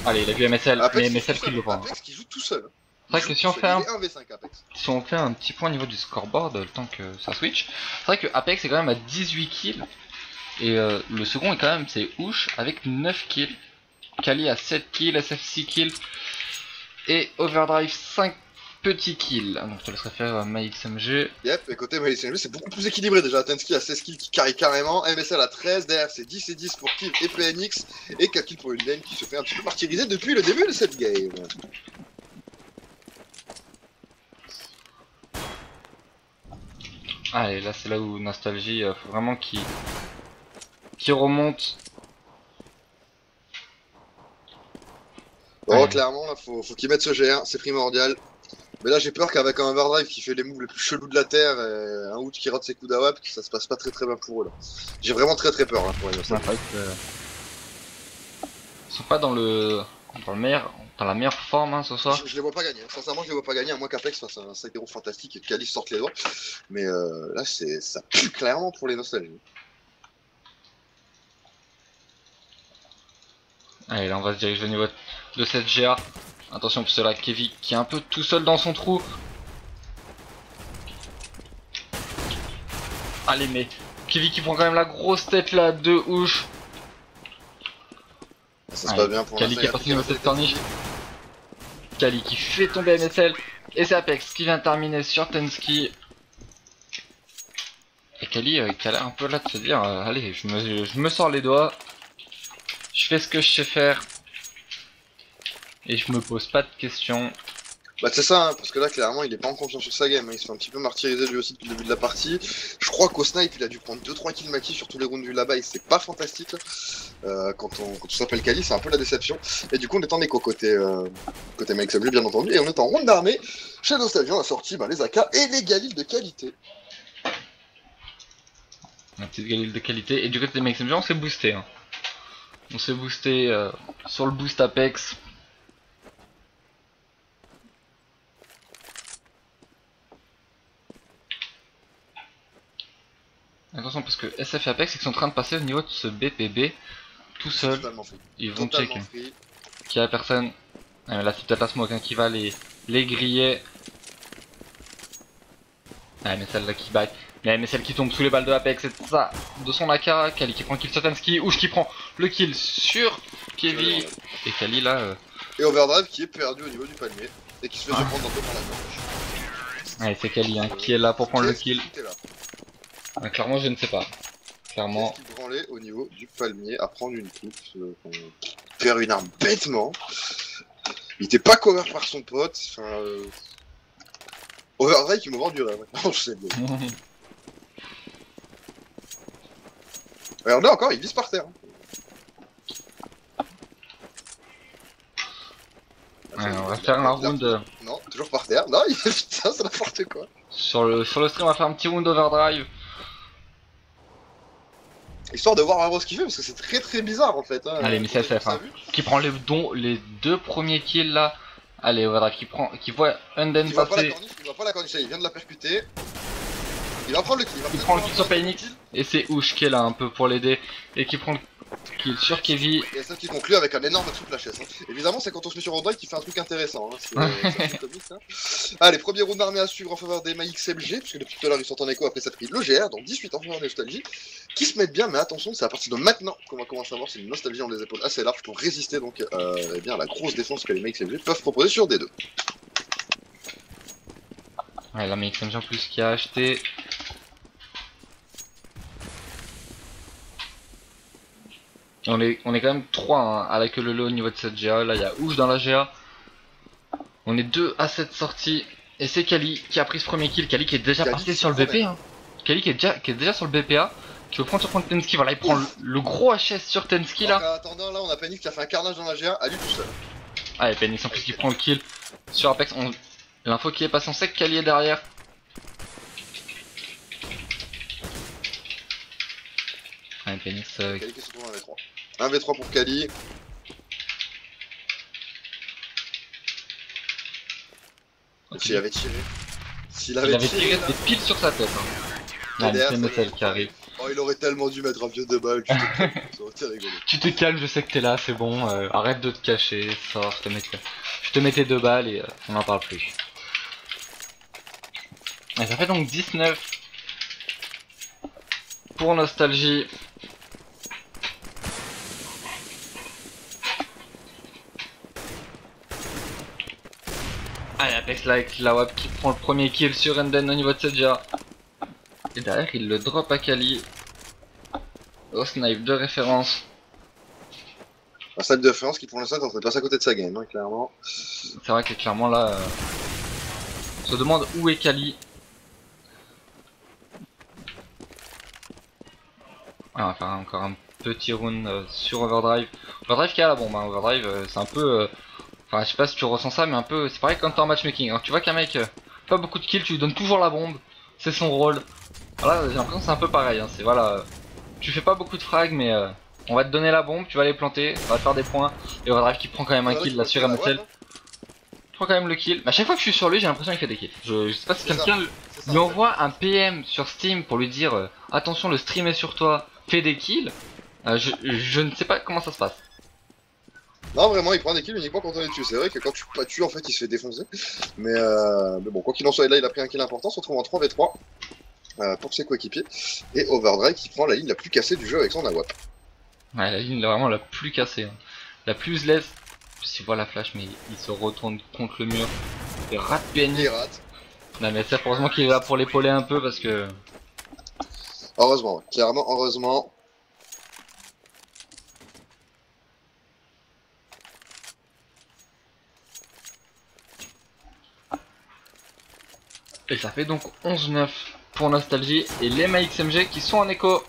Allez, il a vu MSL, mais MSL qui le voit. Apex qui joue tout seul. C'est vrai que si on fait un... 1v5 Apex. Si on fait un petit point au niveau du scoreboard, le temps que ça switch, c'est vrai que Apex est quand même à 18 kills. Et le second est quand même, c'est Ouch avec 9 kills. Kali a 7 kills, SF 6 kills. Et Overdrive 5 petits kills. Donc je te laisserai faire MyXMG. Yep, et côté MyXMG c'est beaucoup plus équilibré déjà. Tensky a 16 kills qui carry carrément. MSL a 13, derrière c'est 10 et 10 pour Kill et PNX. Et 4 kills pour une lane qui se fait un petit peu martyriser depuis le début de cette game. Ah et là c'est là où Nostalgie, faut vraiment qu'il remonte. Bon, Ouais. clairement, là, faut qu'il mette ce GR, c'est primordial. Mais là, j'ai peur qu'avec un overdrive qui fait les moves les plus chelous de la terre et un Out qui rate ses coups d'awap, que ça se passe pas très bien pour eux là. J'ai vraiment très peur là, pour les Ouais, Nostalgie. c'est vrai que, ils sont pas dans dans la meilleure forme hein, ce soir. Je les vois pas gagner, hein. Sincèrement, je les vois pas gagner, à moins qu'Apex fasse un side hero fantastique et que Kali sorte les doigts. Mais là, ça pue clairement pour les Nostalgies. Allez, là on va se diriger au niveau de cette GA. Attention parce que là Kevin qui est un peu tout seul dans son trou. Allez mais Kevin qui prend quand même la grosse tête là de Ouch. Ça se passe bien pour Kali qui est parti au niveau de cette corniche. Kali qui fait tomber MSL. Et c'est Apex qui vient de terminer sur Tensky. Et Kali qui a l'air un peu là de se dire allez je me sors les doigts. Je fais ce que je sais faire. Et je me pose pas de questions. Bah c'est ça, hein, parce que là clairement il est pas en confiance sur sa game, hein. Il se fait un petit peu martyriser lui aussi depuis le début de la partie. Je crois qu'au snipe il a dû prendre 2-3 kills maquis sur tous les rounds du là-bas et c'est pas fantastique. Quand on s'appelle Kali c'est un peu la déception. Et du coup on est en écho côté MyXMG bien entendu, et on est en ronde d'armée. Chez Nostalgie on a sorti les AK et les Galils de qualité. Un petit Galil de qualité. Et du côté des MXMG on s'est boosté. Hein. On s'est boosté sur le boost Apex. Attention parce que SF et Apex ils sont en train de passer au niveau de ce BPB tout seul. Totalement free. Ils vont Totalement checker. free. Qu'il y a personne. Ah, mais là c'est peut-être la smoke hein, qui va les griller. Ah mais celle-là qui back. Mais celle qui tombe sous les balles de Apex et ça de son AK. Kali qui prend le kill sur Tensky. Ouch qui prend le kill sur Kevin. Et Kali là. Et Overdrive qui est perdu au niveau du palmier et qui se fait prendre un peu par la gorge. Ouais c'est Kali hein, qui est là pour prendre le kill. Qui était là. Ah, clairement je ne sais pas. Clairement. Qu'est-ce qui branlait au niveau du palmier à prendre une coupe, faire une arme bêtement. Il était pas cover par son pote. Enfin, Overdrive qui me vend du rêve. Non, je sais bien. Regardez encore, il vise par terre. Ouais, on va faire un round Non, toujours par terre. Non, putain, c'est n'importe quoi. sur le stream. On va faire un petit round overdrive. Histoire de voir vraiment ce qu'il fait, parce que c'est très bizarre en fait. Hein, Allez, mais c'est SF, hein. Qui prend les deux premiers kills là. Allez, voilà, qui voit Unden Il voit pas la passer. corniche, il voit pas la corniche, il vient de la percuter. Il va prendre le kill, Il prend le kill sur Phoenix. Et c'est Oush qui est là un peu pour l'aider. Et qui prend le kill sur Kevin. Et ça qui conclut avec un énorme triple HS. Hein. Évidemment, c'est quand on se met sur Overdrive qu'il fait un truc intéressant. Hein. C'est assez comique, hein. Allez, premier round d'armée à suivre en faveur des MaXMG, puisque depuis tout à l'heure ils sont en écho après cette prise. Le GR, donc 18 en faveur des Nostalgie, qui se mettent bien, mais attention, c'est à partir de maintenant qu'on va commencer à voir si une Nostalgie ont des épaules assez larges pour résister donc eh bien, à la grosse défense que les MaXMG peuvent proposer sur D2. Ouais, la MaXMG en plus qui a acheté. On est quand même 3 hein, à la queue leu au niveau de cette GA. Là, il y a Ouch dans la GA. On est 2 à cette sortie. Et c'est Kali qui a pris ce premier kill. Kali qui est déjà parti sur le BP. Hein. Kali qui est déjà sur le BPA. Qui veut prendre sur point de Tensky. Voilà, il prend le gros HS sur Tensky là. En attendant, là, on a Panic qui a fait un carnage dans la GA à lui tout seul. Ah, et Phoenix en plus qui prend le kill sur Apex. L'info qui est passée, on sait que Kali est derrière. Ouais, Phoenix. Kali qui se trouve en V3. Un V3 pour Kali. Okay. S'il avait tiré. S'il avait tiré, c'était pile sur sa tête. Hein. C'est MSL qui arrive. Oh, il aurait tellement dû mettre un vieux de balle. Ça aurait été rigolo. Tu te calmes, je sais que t'es là, c'est bon. Arrête de te cacher. Sors, je te mets tes 2 balles et on n'en parle plus. Et ça fait donc 19 pour Nostalgie. Allez, Apex là avec la WAP qui prend le premier kill sur Enden au niveau de cette GA. Et derrière il le drop à Kali. Au snipe de référence. Un snipe de référence qui pour l'instant est en train de passer à côté de sa game, hein, clairement. C'est vrai que clairement là, on se demande où est Kali. Ah, on va faire encore un petit round sur Overdrive. Overdrive qui a la bombe, hein. Overdrive c'est un peu... Enfin je sais pas si tu ressens ça mais un peu... C'est pareil quand t'es en matchmaking. Alors tu vois qu'un mec, pas beaucoup de kills, tu lui donnes toujours la bombe. C'est son rôle. Voilà, j'ai l'impression que c'est un peu pareil. Hein. C'est voilà... Tu fais pas beaucoup de frags mais on va te donner la bombe, tu vas les planter, ça va te faire des points. Et Overdrive qui prend quand même un kill là sur MSL. Je prends quand même le kill. Mais à chaque fois que je suis sur lui j'ai l'impression qu'il fait des kills. Je sais pas si quelqu'un lui envoie un PM sur Steam pour lui dire attention le stream est sur toi, fais des kills. Je ne sais pas comment ça se passe. Non vraiment il prend des kills uniquement quand on est dessus. C'est vrai que quand tu pas tues en fait il se fait défoncer. Mais bon quoi qu'il en soit là il a pris un kill important, on se retrouve en 3v3 pour ses coéquipiers. Et Overdrive qui prend la ligne la plus cassée du jeu avec son AWAP. Ouais la ligne vraiment la plus cassée. Hein. La plus laisse. Je vois la flash mais il se retourne contre le mur. Il rate PNI. Il rate. Non mais c'est heureusement qu'il est là pour l'épauler un peu parce que... Heureusement, clairement heureusement. Et ça fait donc 11-9 pour Nostalgie et les MaXMG qui sont en écho.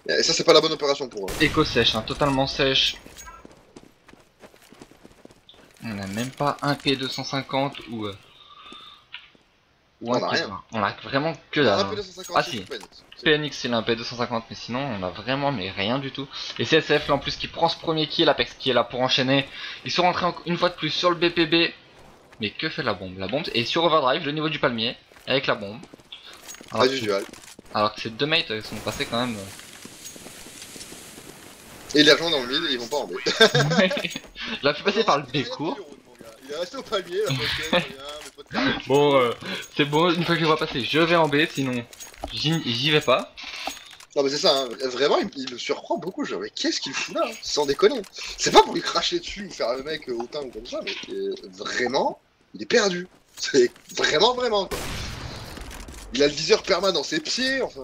Et ça c'est pas la bonne opération pour eux. Écho sèche, hein, totalement sèche. On n'a même pas un P250 ou on a rien. On a vraiment que dalle. Hein. Ah si, PNX il a un P250 mais sinon on a vraiment mais rien du tout. Et CSF là en plus qui prend ce premier kill, Apex qui est là pour enchaîner. Ils sont rentrés une fois de plus sur le BPB. Mais que fait la bombe? La bombe est sur Overdrive, le niveau du palmier, avec la bombe. Alors que ces deux mates sont passés quand même... Et les rejoint dans le mid et ils vont pas en B. Il a fait passer par le B court. Il est resté au palmier, la bon, c'est bon, une fois que je le vois passer, je vais en B, sinon j'y vais pas. Non mais c'est ça, hein. Vraiment il me surprend beaucoup, genre mais qu'est-ce qu'il fout là, hein, sans déconner. C'est pas pour lui cracher dessus ou faire le mec hautain ou comme ça, mais vraiment, il est perdu. C'est vraiment quoi. Il a le viseur permanent dans ses pieds, enfin...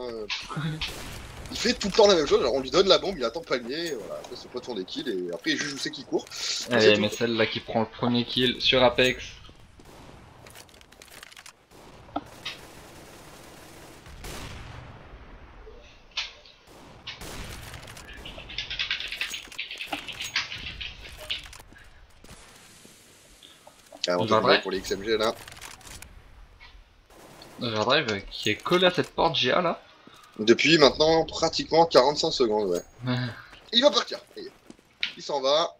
Il fait tout le temps la même chose, alors on lui donne la bombe, il attend le palmier, voilà, après ses potes font des kills et après il juge où c'est qui court. Allez, mais celle là qui prend le premier kill sur Apex. Ah, on va pour les XMG là. Overdrive qui est collé à cette porte GA là. Depuis maintenant pratiquement 45 secondes, ouais. Il va partir. Il s'en va.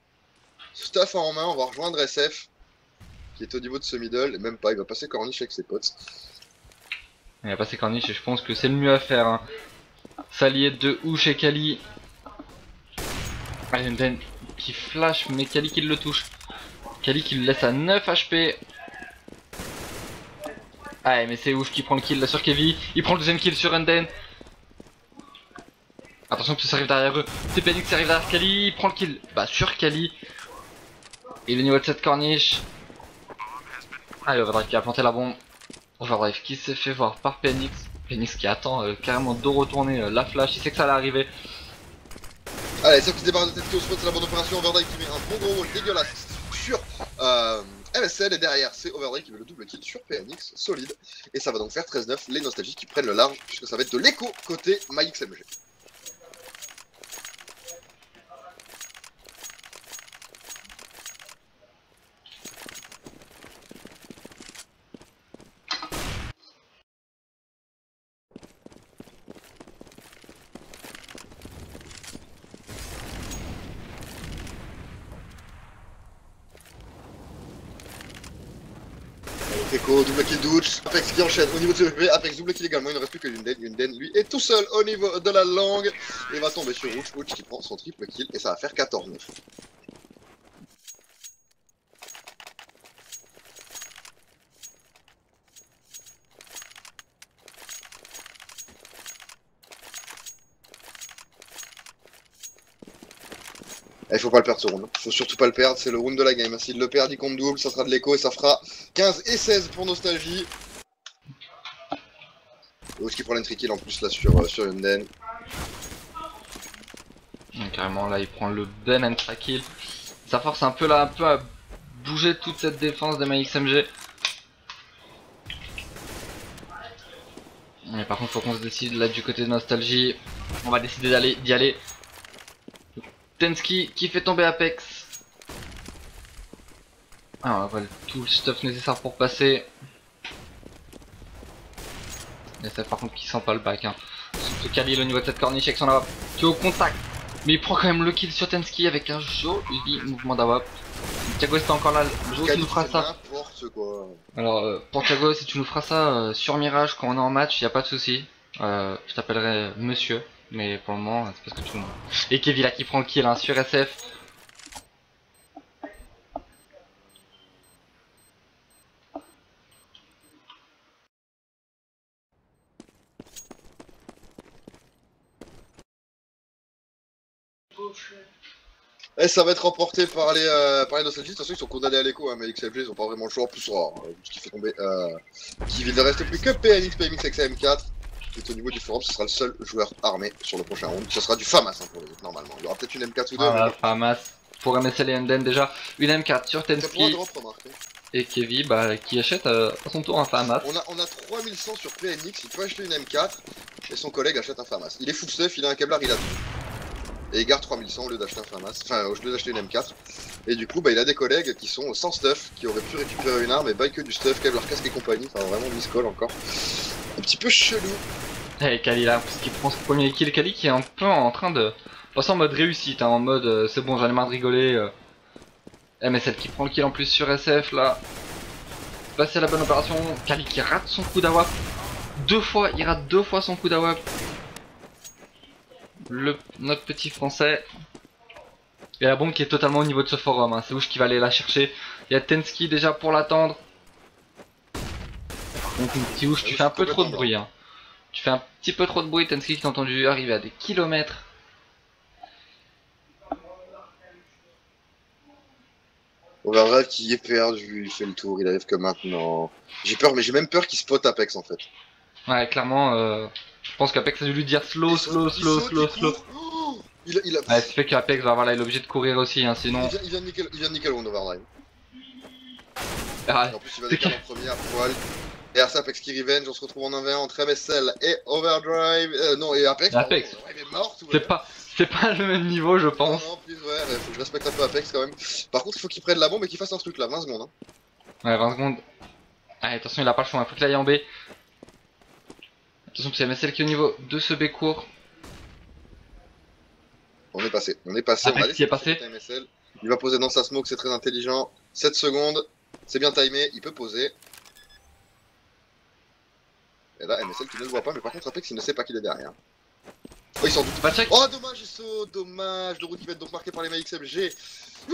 Stuff en main, on va rejoindre SF. Qui est au niveau de ce middle. Et même pas, il va passer corniche avec ses potes. Il va passer corniche et je pense que c'est le mieux à faire. Hein. S'allier de Ouch et Kali. Allez, Nden qui flash, mais Kali qui le touche. Kali qui le laisse à 9 HP. Ah mais c'est Ouch qui prend le kill là sur Kevin. Il prend le deuxième kill sur Nden. Attention que ça arrive derrière eux. TPNX arrive derrière Kali. Il prend le kill. Bah sur Kali. Et le niveau de cette corniche. Allez, Overdrive qui a planté la bombe. Overdrive qui s'est fait voir par PNX. PNX qui attend carrément de retourner la flash. Il sait que ça allait arriver. Allez, ça qui se débarrasse de tête au spot, c'est la bonne opération. Overdrive qui met un bon gros roll dégueulasse sur MSL. Et derrière, c'est Overdrive qui met le double kill sur PNX. Solide. Et ça va donc faire 13-9. Les nostalgiques qui prennent le large, puisque ça va être de l'écho côté MyXMG. Echo, double kill d'Ouch, Apex qui enchaîne au niveau de ce VP, Apex double kill également, il ne reste plus que Yunden. Yunden lui est tout seul au niveau de la langue et va tomber sur Ouch, Ouch qui prend son triple kill et ça va faire 14-9. Il faut pas le perdre ce round, faut surtout pas le perdre, c'est le round de la game. S'il le perd, il compte double, ça sera de l'écho et ça fera 15 et 16 pour Nostalgie. Ouch qui prend l'entry kill en plus là sur Yunden. Carrément là il prend le Ben and kill. Ça force un peu là à bouger toute cette défense de MyXMG. Mais par contre faut qu'on se décide là du côté de Nostalgie. On va décider d'y aller. Tensky qui fait tomber Apex. Alors voilà tout le stuff nécessaire pour passer. Et ça par contre qui sent pas le back hein. Surtout Khalil au niveau de cette corniche avec son AWP qui est au contact. Mais il prend quand même le kill sur Tensky avec un joli mouvement d'AWP. Thiago c'était encore là, le jour où tu nous feras ça. Alors pour Thiago si tu nous feras ça sur Mirage quand on est en match, y a pas de souci. Je t'appellerai monsieur. Mais pour le moment, c'est parce que tout le monde. Et Kevin là qui prend le kill hein, sur SF. Et ça va être remporté par les Nostalgies. De toute façon, ils sont condamnés à l'écho, hein, mais XLG, ils ont pas vraiment le choix. En plus, ce qui fait tomber. Il ne reste plus que PNX, PMX, XM4. Qui est au niveau du forum, ce sera le seul joueur armé sur le prochain round. Ce sera du FAMAS hein, pour les autres, normalement. Il y aura peut-être une M4 ou deux. Ah, FAMAS. Pour MSL et Nden déjà. Une M4 sur Tensky. Et Kevin bah, qui achète à son tour un FAMAS. On a 3100 sur PNX, il peut acheter une M4. Et son collègue achète un FAMAS. Il est full stuff, il a un câblard, il a tout. Et il garde 3100 au lieu d'acheter un FAMAS, enfin au lieu d'acheter une M4. Et du coup bah il a des collègues qui sont sans stuff, qui auraient pu récupérer une arme et bail que du stuff, câblard, casque et compagnie, enfin vraiment miscall encore. Un petit peu chelou. Et Kali là, parce qu'il prend ce premier kill, Kali qui est un peu en train de passer en mode réussite, hein, en mode c'est bon j'en ai marre de rigoler. MSL qui prend le kill en plus sur SF là. Passer la bonne opération, Kali qui rate son coup d'AWP. Il rate deux fois son coup d'AWP. Notre petit français. Et la bombe qui est totalement au niveau de ce forum, hein. C'est Ouch qui va aller la chercher. Il y a Tensky déjà pour l'attendre. Donc petit Ouch, tu fais un peu trop de bruit. Hein. Tu fais un petit peu trop de bruit, Tensky qui t'a entendu arriver à des kilomètres. Overdrive qui est perdu, il fait le tour, il arrive que maintenant. J'ai peur, mais j'ai même peur qu'il spot Apex en fait. Ouais, clairement, je pense qu'Apex a dû lui dire slow. Il a... Ouais, ce fait qu'Apex voilà, il est obligé de courir aussi, hein, sinon. Il vient de nickel round Overdrive. Ah, en plus, il va décaler en premier à poil. Et à ça, Apex qui revenge, on se retrouve en 1v1 entre MSL et Overdrive. Non, et Apex. Apex. Pardon, il est mort, c'est pas le même niveau, je pense. Non, plus, ouais, faut que je respecte un peu Apex quand même. Par contre, il faut qu'il prenne la bombe et qu'il fasse un truc là, 20 secondes. Hein. Ouais, 20 secondes. Allez, attention, il a pas le choix, il faut qu'il aille en B. Attention, c'est MSL qui est au niveau de ce B court. On est passé, on Apex va qui est passé. MSL. Il va poser dans sa smoke, c'est très intelligent. 7 secondes, c'est bien timé, il peut poser. Et là, MSL qui ne le voit pas, mais par contre, Apex il ne sait pas qu'il est derrière. Oh, il s'en doute. Pas check. Oh, dommage, il saute, dommage. Le route qui va être donc marqué par les MXMG.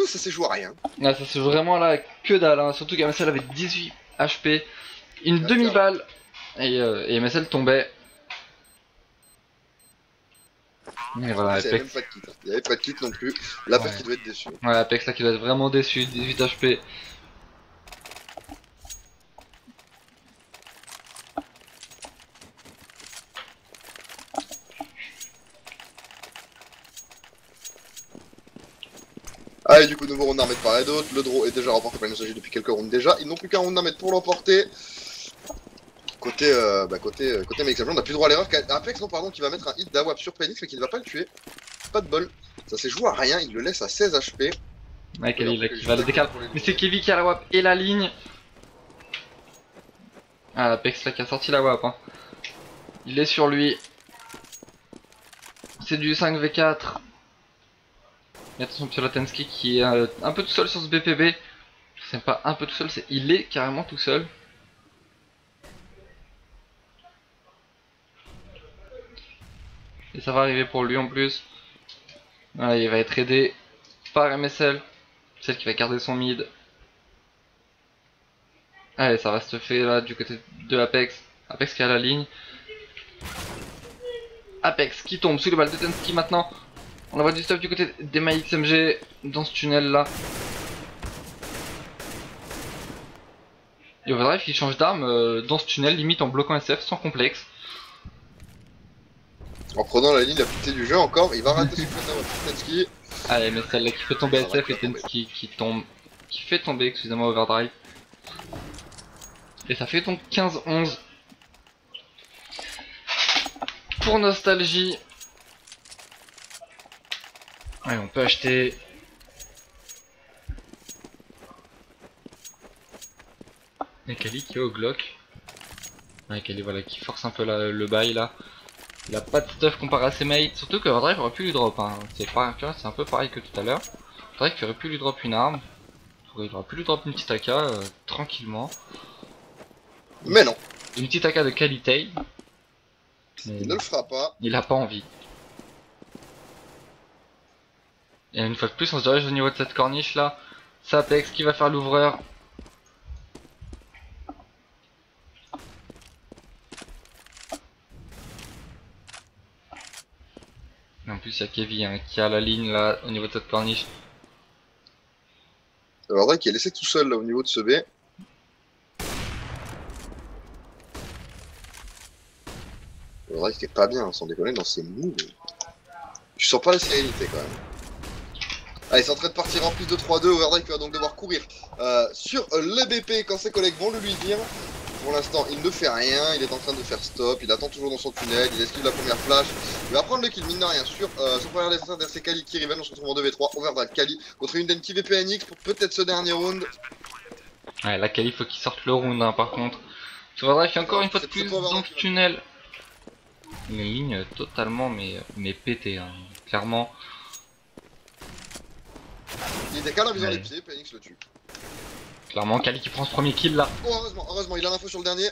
Ça s'est joué à rien. Là, ça se joue vraiment là que dalle, hein. Surtout qu'MSL avait 18 HP, une demi-balle, et MSL tombait. Et voilà, Il n'y avait Apex. même pas de kit. Il n'y avait pas de kit non plus. L'Apex qui doit être déçu. Ouais, Apex là qui doit être vraiment déçu, 18 HP. Allez, du coup, nouveau round d'armée de part et d'autre. Le draw est déjà remporté par les Nostalgie depuis quelques rounds déjà. Ils n'ont plus qu'un round d'armée pour l'emporter. Côté MXMG, on n'a plus droit à l'erreur. Apex, non, pardon, qui va mettre un hit d'AWAP sur Phoenix, mais qui ne va pas le tuer. Pas de bol. Ça s'est joué à rien, il le laisse à 16 HP. Ouais, Kelly là qui va le décaler. Mais c'est Kevin qui a la WAP et la ligne. Ah, Apex là qui a sorti la WAP. Hein. Il est sur lui. C'est du 5v4. Et attention, Psolotensky qui est un peu tout seul sur ce BPB. C'est pas un peu tout seul, c'est il est carrément tout seul. Et ça va arriver pour lui en plus. Voilà, il va être aidé par MSL. Celle qui va garder son mid. Allez, ça reste fait là du côté de Apex. Apex qui a la ligne. Apex qui tombe sous les balles de Tensky maintenant. On envoie du stuff du côté des MXMG dans ce tunnel là. Et Overdrive qui change d'arme dans ce tunnel, limite en bloquant SF sans complexe. En prenant la ligne la plus petite du jeu encore, il va rater ce point de Tensky. Allez, mais celle-là qui fait tomber SF et Tensky qui tombe. Qui fait tomber, excusez-moi, Overdrive. Et ça fait donc 15-11. Pour Nostalgie. Allez, on peut acheter. Et Kali qui est au Glock. Ouais, Kali voilà, qui force un peu le bail là. Il a pas de stuff comparé à ses mates. Surtout que Overdrive aurait pu lui drop. Hein. C'est un peu pareil que tout à l'heure. Overdrive qui aurait pu lui drop une arme. Il aurait pu lui drop une petite AK tranquillement. Mais non. Une petite AK de qualité. Il ne le fera pas. Il a pas envie. Et une fois de plus, on se dirige au niveau de cette corniche là. C'est Apex qui va faire l'ouvreur. Et en plus, il y a Kevin hein, qui a la ligne là au niveau de cette corniche. Alors, Drake qui est laissé tout seul là au niveau de ce B. Drake qui est pas bien, sans déconner, dans ses moves. Je sens pas la sérénité quand même. Allez, c'est en train de partir en plus de 3-2. Overdrive qui va donc devoir courir sur le BP quand ses collègues vont le lui dire. Pour l'instant, il ne fait rien. Il est en train de faire stop. Il attend toujours dans son tunnel. Il esquive la première flash. Il va prendre le kill, mine de rien, sur son premier adversaire. C'est Kali qui rival. On se retrouve en 2v3. Overdrive Kali contre une Denki VPNX pour peut-être ce dernier round. Ouais, là, Kali faut qu'il sorte le round hein, par contre. Overdrive qui est encore une fois de plus dans ce tunnel. Une ligne totalement mais pétée, hein. Clairement. Il décale en visant les pieds, PNX le tue. Clairement, Kali qui prend ce premier kill là. Oh, heureusement, il a l'info sur le dernier.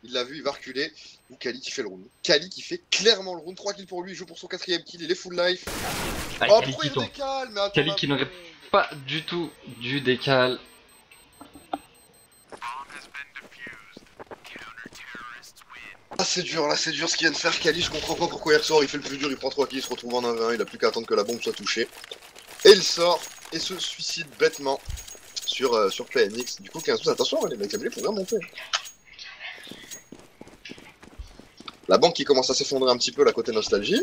Il l'a vu, il va reculer. Ou Kali qui fait le round. Kali qui fait clairement le round. 3 kills pour lui, il joue pour son 4ème kill, il est full life. Ah, oh, Kali pourquoi qui il tombe. décale? Mais attends, Kali qui n'aurait pas du tout du décal. Ah, c'est dur, là, c'est dur ce qu'il vient de faire. Kali, je comprends pas pourquoi il ressort. Il fait le plus dur, il prend 3 kills, il se retrouve en 1v1. Il a plus qu'à attendre que la bombe soit touchée. Et il sort et se suicide bêtement sur PNX. Du coup, 15-12, attention, les mecs, ils pourraient monter. La banque qui commence à s'effondrer un petit peu, là, côté nostalgie.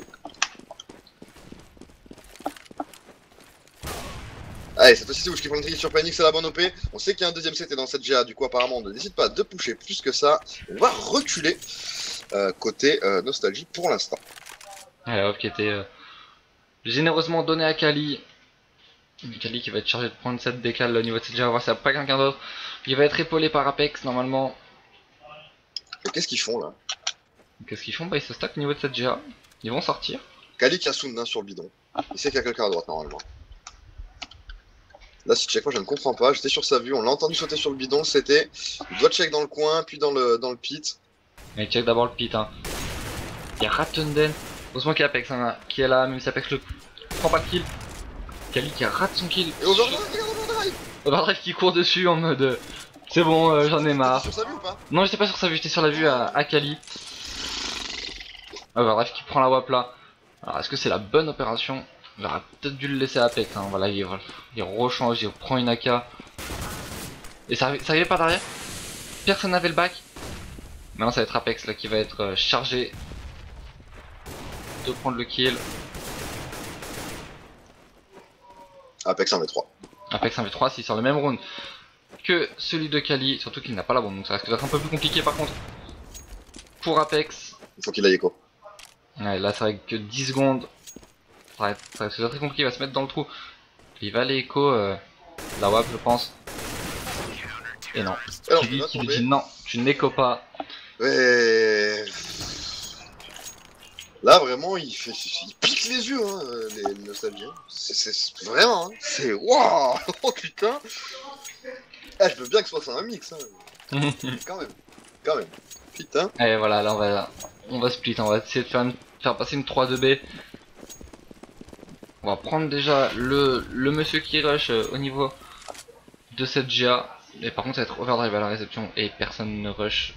Allez, cette fois-ci, c'est qui prend le trick sur PNX, c'est la bonne OP. On sait qu'il y a un deuxième CT dans cette GA, du coup, apparemment, on ne décide pas de pusher plus que ça. On va reculer côté nostalgie pour l'instant. La off qui était généreusement donnée à Kali. Kali qui va être chargé de prendre cette décale au niveau de cette GA, on va voir s'il n'y a pas quelqu'un d'autre. Il va être épaulé par Apex normalement. Et qu'est-ce qu'ils font là? Qu'est-ce qu'ils font? Bah ils se stackent au niveau de cette GA. Ils vont sortir. Kali qui a Sundin sur le bidon. Il sait qu'il y a quelqu'un à droite normalement. Là, si check, moi je ne comprends pas. J'étais sur sa vue, on l'a entendu sauter sur le bidon. C'était. Il doit check dans le coin, puis dans le pit. Mais check d'abord le pit. Hein. Il y a Rattunden. Heureusement qu'il y a Apex hein, qui est là, même si Apex le prend pas le kill. Kali qui rate son kill. Et Overdrive, regarde Overdrive! Overdrive qui court dessus en mode. C'est bon, j'en ai marre. T'étais sur sa vue ou pas? Non, j'étais pas sur sa vue, j'étais sur la vue à Kali. Overdrive qui prend la WAP là. Alors, est-ce que c'est la bonne opération? Il aurait peut-être dû le laisser à Apex. Hein. Voilà, il rechange, il reprend une AK. Et ça arrivait pas derrière. Personne n'avait le back. Maintenant, ça va être Apex là qui va être chargé de prendre le kill. Apex 1v3. Apex 1v3 s'il sort le même round que celui de Kali, surtout qu'il n'a pas la bombe, donc ça risque d'être un peu plus compliqué par contre pour Apex. Il faut qu'il aille écho. Ouais, là c'est vrai que 10 secondes, ça risque d'être très compliqué, il va se mettre dans le trou. Il va aller écho la WAP je pense. Et non, Alors, qui lui dit non, tu n'écho pas. Ouais. Là vraiment il pique les yeux hein, les nostalgiens. C'est vraiment hein. C'est waouh. Oh putain. Ah je veux bien que ce soit un mix hein. Quand même. Putain. Et voilà, là on va split, on va essayer de faire passer une 3-2B. On va prendre déjà le monsieur qui rush au niveau de cette GA. Et par contre ça va être Overdrive à la réception et personne ne rush.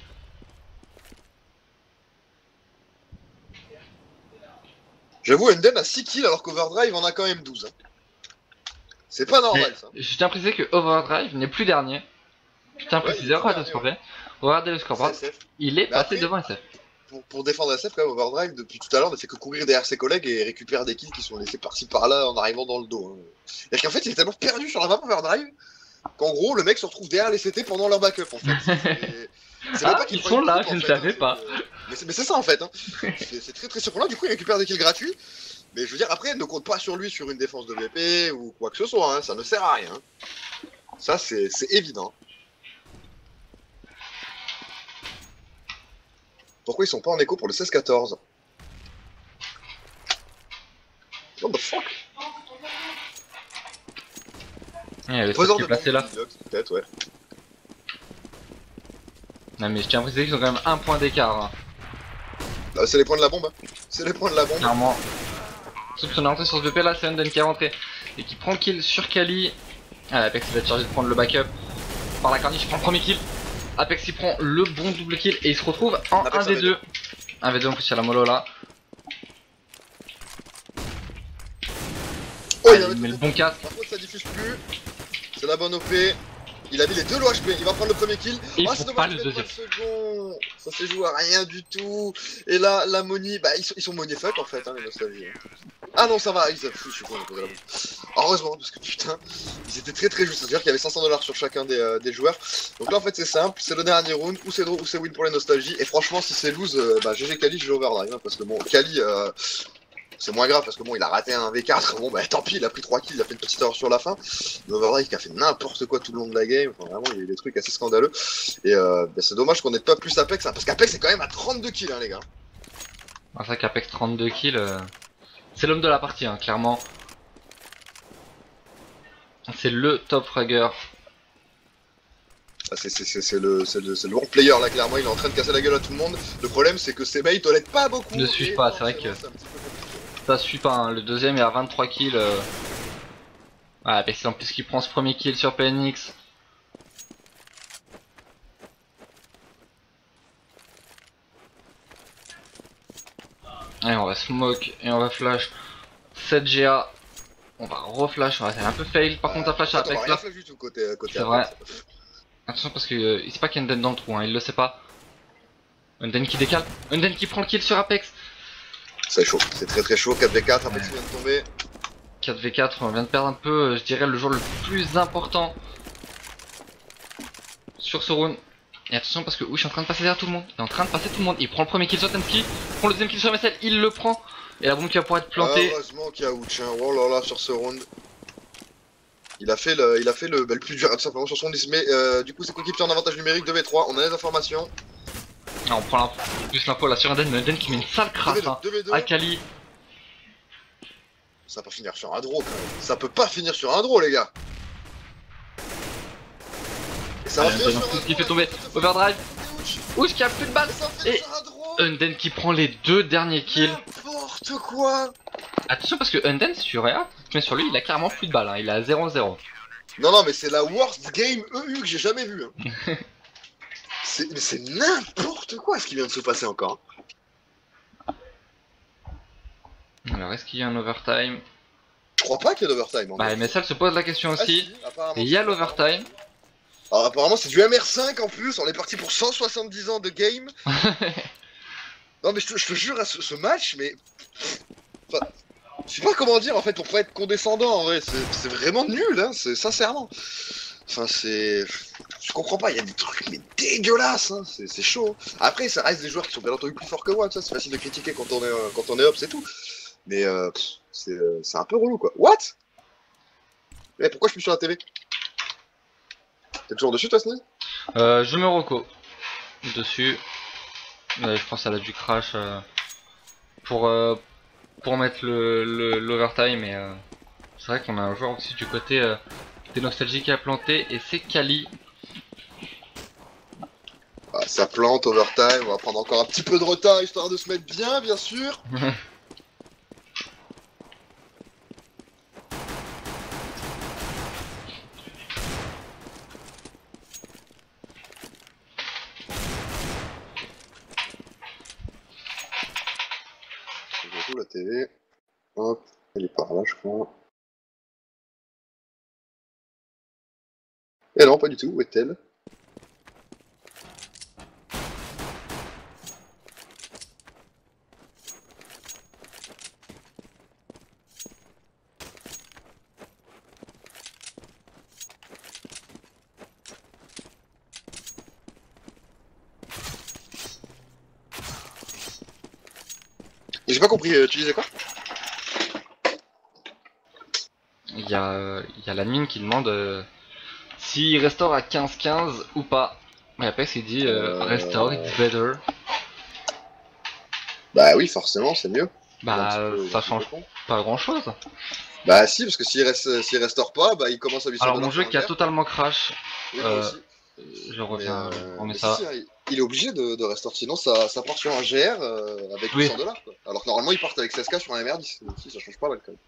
J'avoue Enden a 6 kills alors qu'Overdrive en a quand même 12 hein. C'est pas normal ça. Je tiens à préciser que Overdrive n'est plus dernier. Je tiens à préciser, regardez le scoreboard, il est passé devant SF. Pour défendre SF quand même, Overdrive depuis tout à l'heure ne fait que courir derrière ses collègues et récupère des kills qui sont laissés par-ci par-là en arrivant dans le dos. Hein. C'est-à-dire qu'en fait il est tellement perdu sur la map Overdrive qu'en gros le mec se retrouve derrière les CT pendant leur backup en fait. C'est Ah, ils sont là, je ne savais pas. Mais c'est ça en fait. Hein. C'est très surprenant, du coup il récupère des kills gratuits. Mais je veux dire, après, ne compte pas sur lui sur une défense de VP ou quoi que ce soit, hein. Ça ne sert à rien. Ça, c'est évident. Pourquoi ils sont pas en écho pour le 16-14? What the fuck? Le truc qui est placé là. Peut-être, ouais. Non mais je tiens à préciser qu'ils ont quand même un point d'écart. Hein. C'est les points de la bombe. C'est les points de la bombe. Clairement. Sauf qu'on est rentré sur ce VP là, c'est Enden qui est rentré et qui prend le kill sur Kali. Ah, Apex va être chargé de prendre le backup. Par la Carniche, il prend le premier kill. Apex il prend le bon double kill et il se retrouve en 1v2. 1v2 en plus il y a la mollo là. Oh, il met le bon casque. Par contre ça diffuse plus. C'est la bonne OP. Il a mis les deux low HP, il va prendre le premier kill. Et c'est pas le deuxième. Ça s'est joué à rien du tout. Et là, la money, bah ils sont money fuck en fait, hein, les nostalgies. Ah non, ça va, je suis con, on a posé la bombe. Heureusement, parce que putain, ils étaient très justes. C'est-à-dire qu'il y avait 500 $ sur chacun des joueurs. Donc là, en fait, c'est simple, c'est le dernier round, ou c'est draw ou c'est win pour les nostalgies. Et franchement, si c'est lose, bah GG Kali, je vais overdrive. Hein, parce que bon, Kali, c'est moins grave parce que bon, il a raté un V4. Bon, bah tant pis, il a pris 3 kills, il a fait une petite erreur sur la fin. Mais Overdrive qui a fait n'importe quoi tout le long de la game. Enfin, vraiment, il y a eu des trucs assez scandaleux. Et bah, c'est dommage qu'on n'ait pas plus Apex, hein, parce qu'Apex c'est quand même à 32 kills, hein, les gars. Ah, c'est vrai qu'Apex 32 kills, c'est l'homme de la partie, hein, clairement. C'est le top fragger. Ah, c'est le bon player là, clairement. Il est en train de casser la gueule à tout le monde. Le problème, c'est que ses mates l'aident pas beaucoup. Ne suivent pas, c'est vrai que ça suit pas. Hein. Le deuxième est à 23 kills. Ah, Apex en plus qui prend ce premier kill sur PNX. Allez, on va smoke et on va flash 7GA. On va reflash, ouais, c'est un peu fail. Par contre, ça flash à Apex là. C'est vrai. Attention parce que il sait pas qu'il y a Enden dans le trou, hein, il le sait pas. Enden qui décale, Enden qui prend le kill sur Apex. C'est chaud, c'est très chaud. 4v4, Apex vient de tomber. 4v4, on vient de perdre un peu, je dirais, le joueur le plus important sur ce round. Et attention parce que Wish est en train de passer derrière tout le monde. Il est en train de passer tout le monde. Il prend le premier kill sur Temski, il prend le deuxième kill sur MSL, il le prend. Et la bombe qui va pouvoir être plantée. Heureusement qu'il y a Ouch, hein. Oh là là, sur ce round. Il a fait le plus dur, tout simplement sur son 10. Mais du coup, c'est coéquipier en avantage numérique 2v3. On a les informations. Ah, on prend plus l'info là sur Enden, mais Enden qui met une sale crasse 2v2, hein. 2v2. Akali. Ça va pas finir sur un draw quand même. Ça peut pas finir sur un draw, les gars. Et ça va Allez, finir Enden sur un qui draw. fait tomber. Overdrive. Ouch qui a plus de balles. Ça finit Et sur un draw. Enden qui prend les 2 derniers kills. N'importe quoi. Attention parce que Enden, si tu regardes, mais sur lui, il a carrément plus de balles. Hein. Il est à 0-0. Non, non, mais c'est la worst game EU que j'ai jamais vue. Hein. Mais c'est n'importe quoi ce qui vient de se passer encore. Alors, est-ce qu'il y a un overtime? Je crois pas qu'il y ait d'overtime. En Bah, fait. MSL se pose la question Ah, aussi. si, apparemment, Et il y a si, l'overtime. Alors apparemment c'est du MR5 en plus, on est parti pour 170 ans de game. Non mais je te jure à ce match, mais... Enfin, je sais pas comment dire en fait pour pas être condescendant en vrai, c'est vraiment nul hein, c'est sincèrement. Enfin c'est... Je comprends pas, il y a des trucs mais dégueulasses, hein. C'est chaud. Après ça reste des joueurs qui sont bien entendu plus forts que moi, ça c'est facile de critiquer quand on est up, c'est tout. Mais c'est un peu relou quoi. What? Mais pourquoi je suis sur la télé? T'es toujours dessus toi Sneeze? Je me reco dessus. Je pense qu'elle a dû crash pour mettre l'overtime. Et c'est vrai qu'on a un joueur aussi du côté des nostalgiques qui a planté. Et c'est Kali. Ah, ça plante, overtime, on va prendre encore un petit peu de retard histoire de se mettre bien sûr. Je retrouve la télé. Hop, elle est par là, je crois. Et non, pas du tout, où est-elle? J'ai pas compris, tu disais quoi? Il y a l'admin qui demande s'il restaure à 15-15 ou pas. Et Apex il dit restore, it's better. Bah oui, forcément, c'est mieux. Bah ça change pas grand chose. Bah si, parce que s'il restaure pas, bah il commence à 800 Alors $ mon jeu sur un qui a GR. totalement crash, Oui, moi aussi. je reviens, je remets Mais ça. si, il est obligé de restore, sinon ça part sur un GR avec Oui. 800 $. Quoi. Alors que normalement, ils partent avec 16K sur un MR10. Si, ça change pas mal quand même.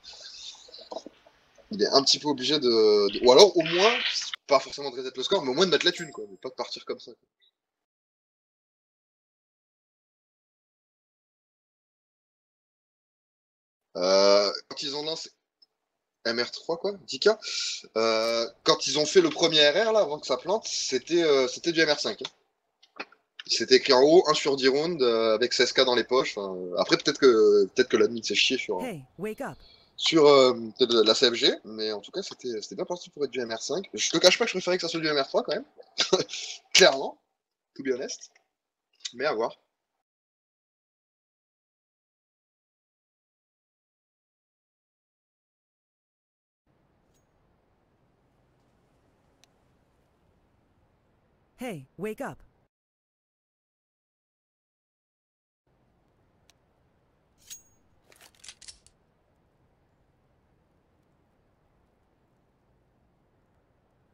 Il est un petit peu obligé Ou alors, au moins, pas forcément de reset le score, mais au moins de mettre la thune, quoi. Mais pas de partir comme ça. Quand ils ont lancé MR3, quoi, 10K, quand ils ont fait le premier RR, là, avant que ça plante, c'était du MR5. Hein. C'était écrit en haut, 1 sur 10 rounds, avec 16K dans les poches. Après, peut-être que l'admin s'est chié sur la CFG, mais en tout cas, c'était bien parti pour être du MR5. Je te cache pas que je préférais que ça soit du MR3 quand même. Clairement, to be honest. Mais à voir. Hey, wake up.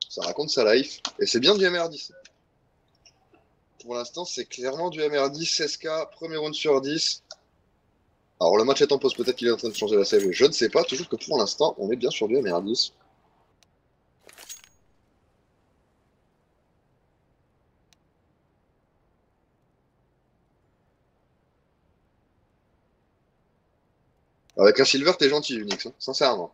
Ça raconte sa life. Et c'est bien du MR10. Pour l'instant, c'est clairement du MR10, 16K, premier round sur 10. Alors le match est en pause, peut-être qu'il est en train de changer la CFG, je ne sais pas. Toujours que pour l'instant, on est bien sur du MR10. Avec un silver, t'es gentil, Unix, hein, sincèrement.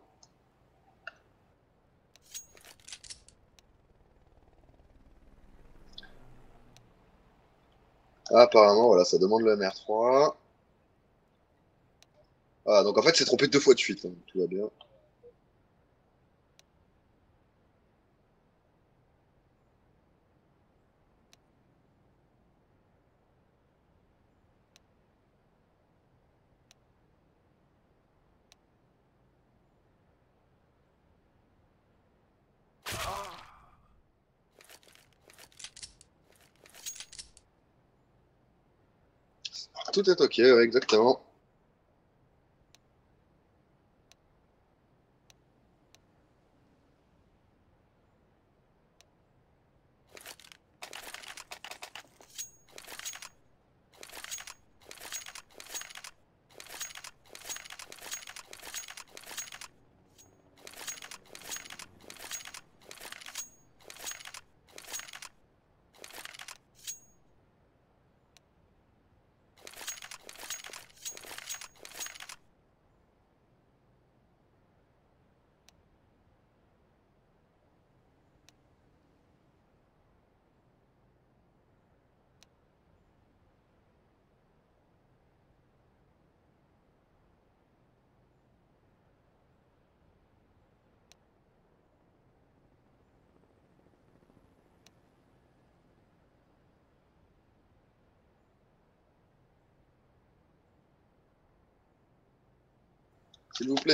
Ah, apparemment, voilà, ça demande le MR3. Ah, donc en fait, c'est trompé 2 fois de suite, hein, tout va bien. Tout est ok, ouais, exactement.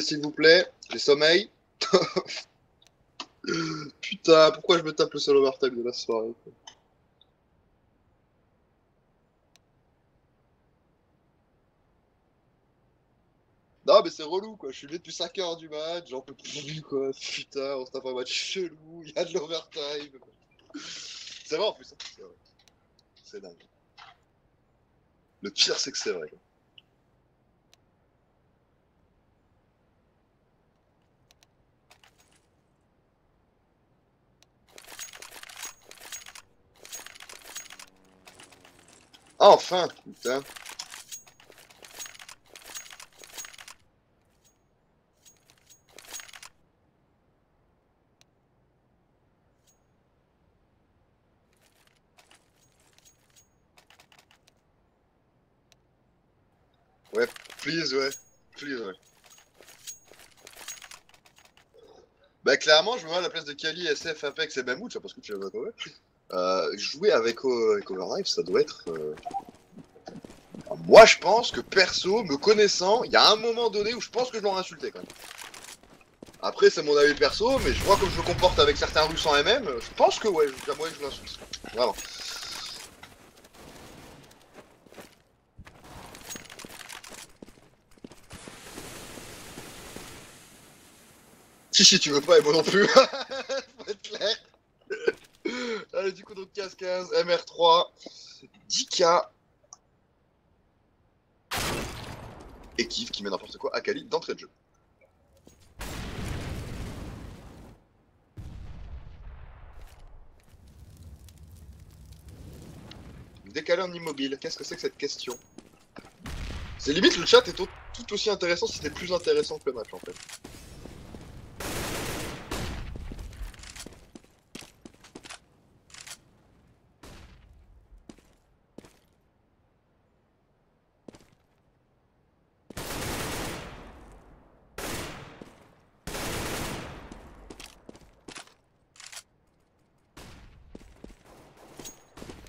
S'il vous plaît, j'ai sommeil. Putain, pourquoi je me tape le seul overtime de la soirée, quoi. Non, mais c'est relou, quoi. Je suis levé depuis 5 heures du match, j'en peux plus, quoi. Putain, on se tape un match chelou, il y a de l'overtime. C'est vrai en plus, hein. C'est vrai. C'est dingue. Le pire, c'est que c'est vrai, quoi. Ah, enfin, putain. Ouais, please, ouais. Please, ouais. Bah, clairement, je me mets à la place de Kali, SF, Apex et Mammouth, je sais pas ce que tu veux trouver. Jouer avec Overdrive, ça doit être. Moi, je pense que perso, me connaissant, il y a un moment donné où je pense que je l'aurais insulté quand même. Après, c'est mon avis perso, mais je vois comme je me comporte avec certains Russes en MM, je pense que ouais, il y a moyen que je l'insulte. Vraiment. Si, tu veux pas, et moi non plus. Faut être clair. Allez, du coup, donc 15-15, MR3, 10K. Et Kif qui met n'importe quoi à Kali d'entrée de jeu. Décalé en immobile, qu'est-ce que c'est que cette question? C'est limite, le chat est tout aussi intéressant si c'était plus intéressant que le match en fait.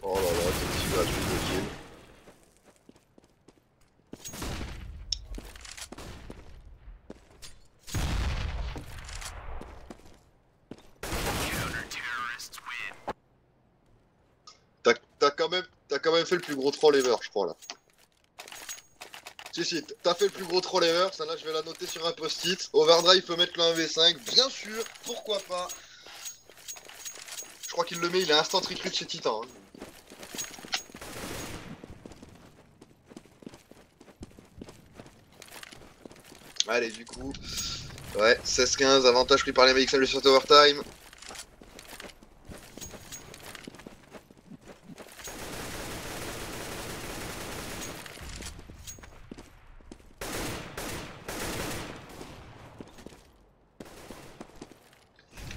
Oh là là, c'est si gratuit de kill. T'as quand même fait le plus gros troll ever, je crois là. Si, t'as fait le plus gros troll ever, ça là je vais la noter sur un post-it. Overdrive peut mettre le 1v5, bien sûr, pourquoi pas. Je crois qu'il le met, il est instant recrute chez Titan. Hein. Allez, du coup, ouais, 16-15, avantage pris par les mecs sur overtime.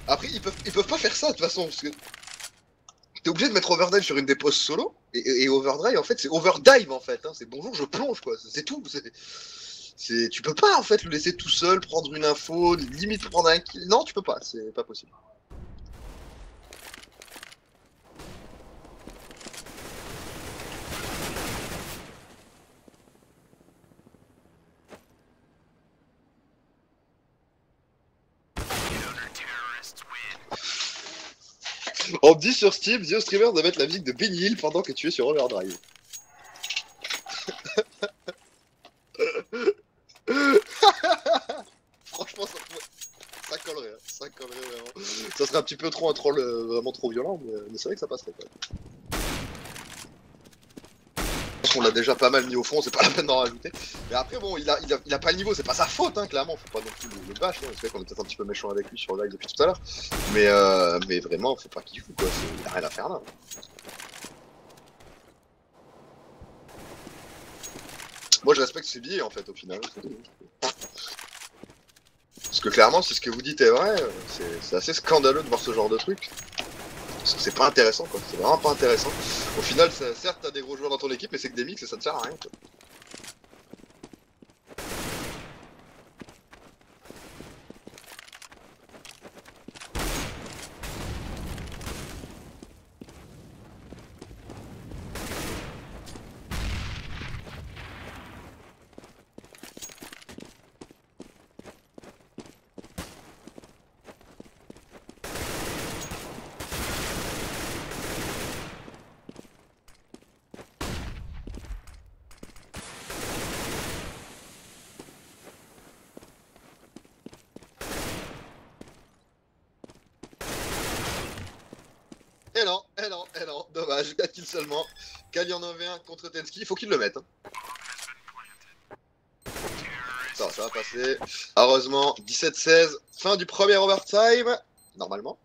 Après, ils peuvent pas faire ça de toute façon, parce que t'es obligé de mettre Overdrive sur une des poses solo, et Overdrive en fait c'est Overdive en fait, hein. C'est bonjour je plonge quoi, c'est tout. Tu peux pas en fait le laisser tout seul, prendre une info, limite prendre un kill, non tu peux pas, c'est pas possible. On me dit sur Steam, dis au streamer de mettre la musique de Benny Hill pendant que tu es sur Overdrive. Ça serait un petit peu trop un troll vraiment trop violent, mais c'est vrai que ça passerait quand même. On l'a déjà pas mal mis au fond, c'est pas la peine d'en rajouter. Mais après, bon, il a pas le niveau, c'est pas sa faute, hein, clairement. Faut pas non plus le bâche, hein. C'est vrai qu'on est peut-être un petit peu méchant avec lui sur le live depuis tout à l'heure. Mais vraiment, faut pas qu'il joue, quoi. Il a rien à faire là. Moi, je respecte ses billets, en fait, au final. Parce que clairement, si ce que vous dites est vrai, c'est assez scandaleux de voir ce genre de truc. Parce que c'est pas intéressant, quoi. C'est vraiment pas intéressant. Au final, certes, t'as des gros joueurs dans ton équipe, mais c'est que des mix et ça ne sert à rien, quoi. Et non, dommage, 4 kills seulement. Kali en avait un contre Tensky, il faut qu'il le mette. Hein. Ça va passer. Heureusement, 17-16, fin du premier overtime, normalement.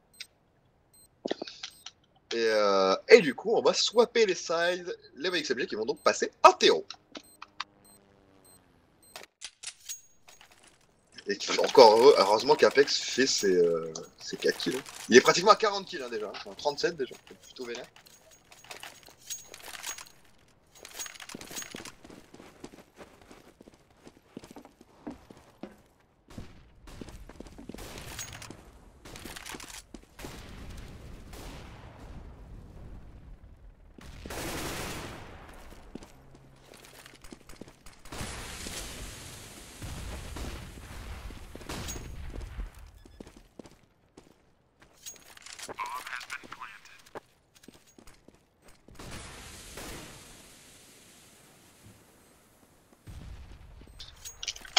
Et du coup, on va swapper les sides, les VXMG qui vont donc passer à Théo. Et encore heureusement qu'Apex fait ses 4 kills. Il est pratiquement à 40 kills hein, déjà, hein. 37 déjà, plutôt vénère.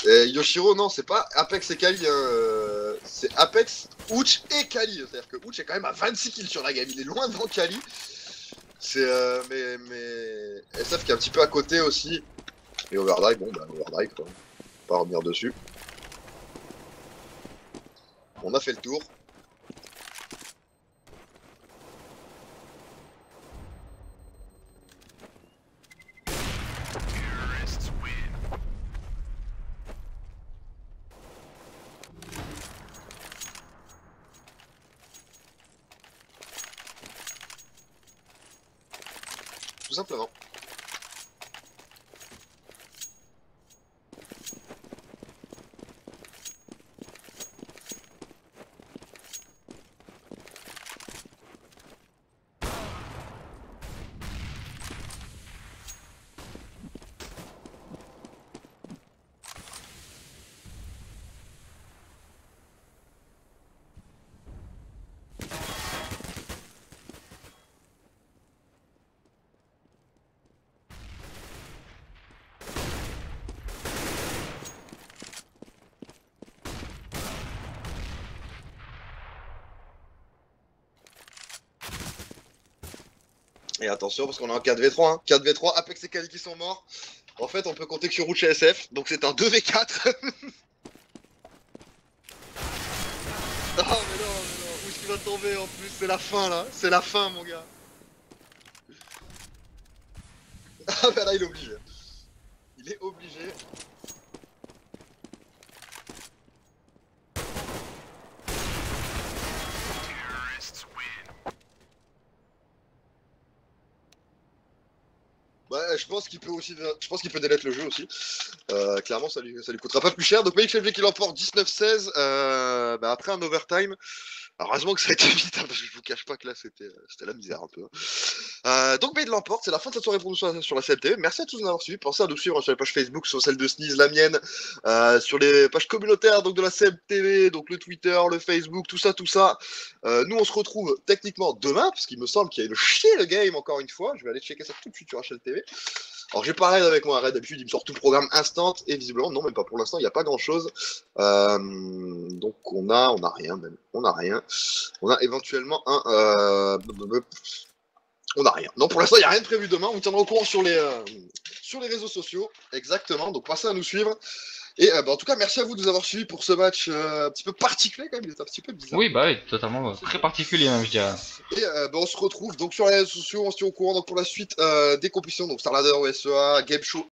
Et Yoshiro, non, c'est pas Apex et Kali, hein, c'est Apex, Ouch et Kali. C'est-à-dire que Ouch est quand même à 26 kills sur la game, il est loin devant Kali. C'est mais SF qui est un petit peu à côté aussi. Et Overdrive, bon bah Overdrive quoi. Pas revenir dessus. On a fait le tour. Tout simplement. Et attention parce qu'on est en 4v3, hein. 4v3, Apex et Kali qui sont morts. En fait on peut compter que sur Rouch et SF, donc c'est un 2v4. Ah mais non, où est-ce qu'il va tomber en plus, c'est la fin là, c'est la fin mon gars. Ah bah là il est obligé. Il est obligé. Ouais, je pense qu'il peut aussi, je pense qu'il peut delete le jeu aussi. Clairement, ça lui coûtera pas plus cher. Donc MakeFLG qui l'emporte 19-16 bah, après un overtime. Alors, heureusement que ça a été vite, hein, parce que je vous cache pas que là c'était la misère un peu. Donc Made l'emporte, c'est la fin de cette soirée pour nous sur la CLTV. Merci à tous de nous avoir suivis. Pensez à nous suivre sur les pages Facebook, sur celle de Sneeze, la mienne, sur les pages communautaires donc de la CLTV, donc le Twitter, le Facebook, tout ça, tout ça. Nous on se retrouve techniquement demain, parce qu'il me semble qu'il y a eu le chier le game encore une fois. Je vais aller checker ça tout de suite sur HLTV. Alors j'ai pas Red avec moi, Red d'habitude il me sort tout le programme instant, et visiblement non, même pas pour l'instant, il n'y a pas grand chose. Donc on a rien même, on a rien. On a éventuellement un... on a rien. Non, pour l'instant il n'y a rien de prévu demain, on vous tiendra au courant sur les réseaux sociaux, exactement, donc passez à nous suivre. Et en tout cas, merci à vous de nous avoir suivis pour ce match un petit peu particulier quand même, il est un petit peu bizarre. Oui, bah oui, totalement, très particulier même, je dirais. Et on se retrouve donc sur les réseaux sociaux, on se tient au courant donc pour la suite des compétitions, donc Starladder, OSEA, Game Show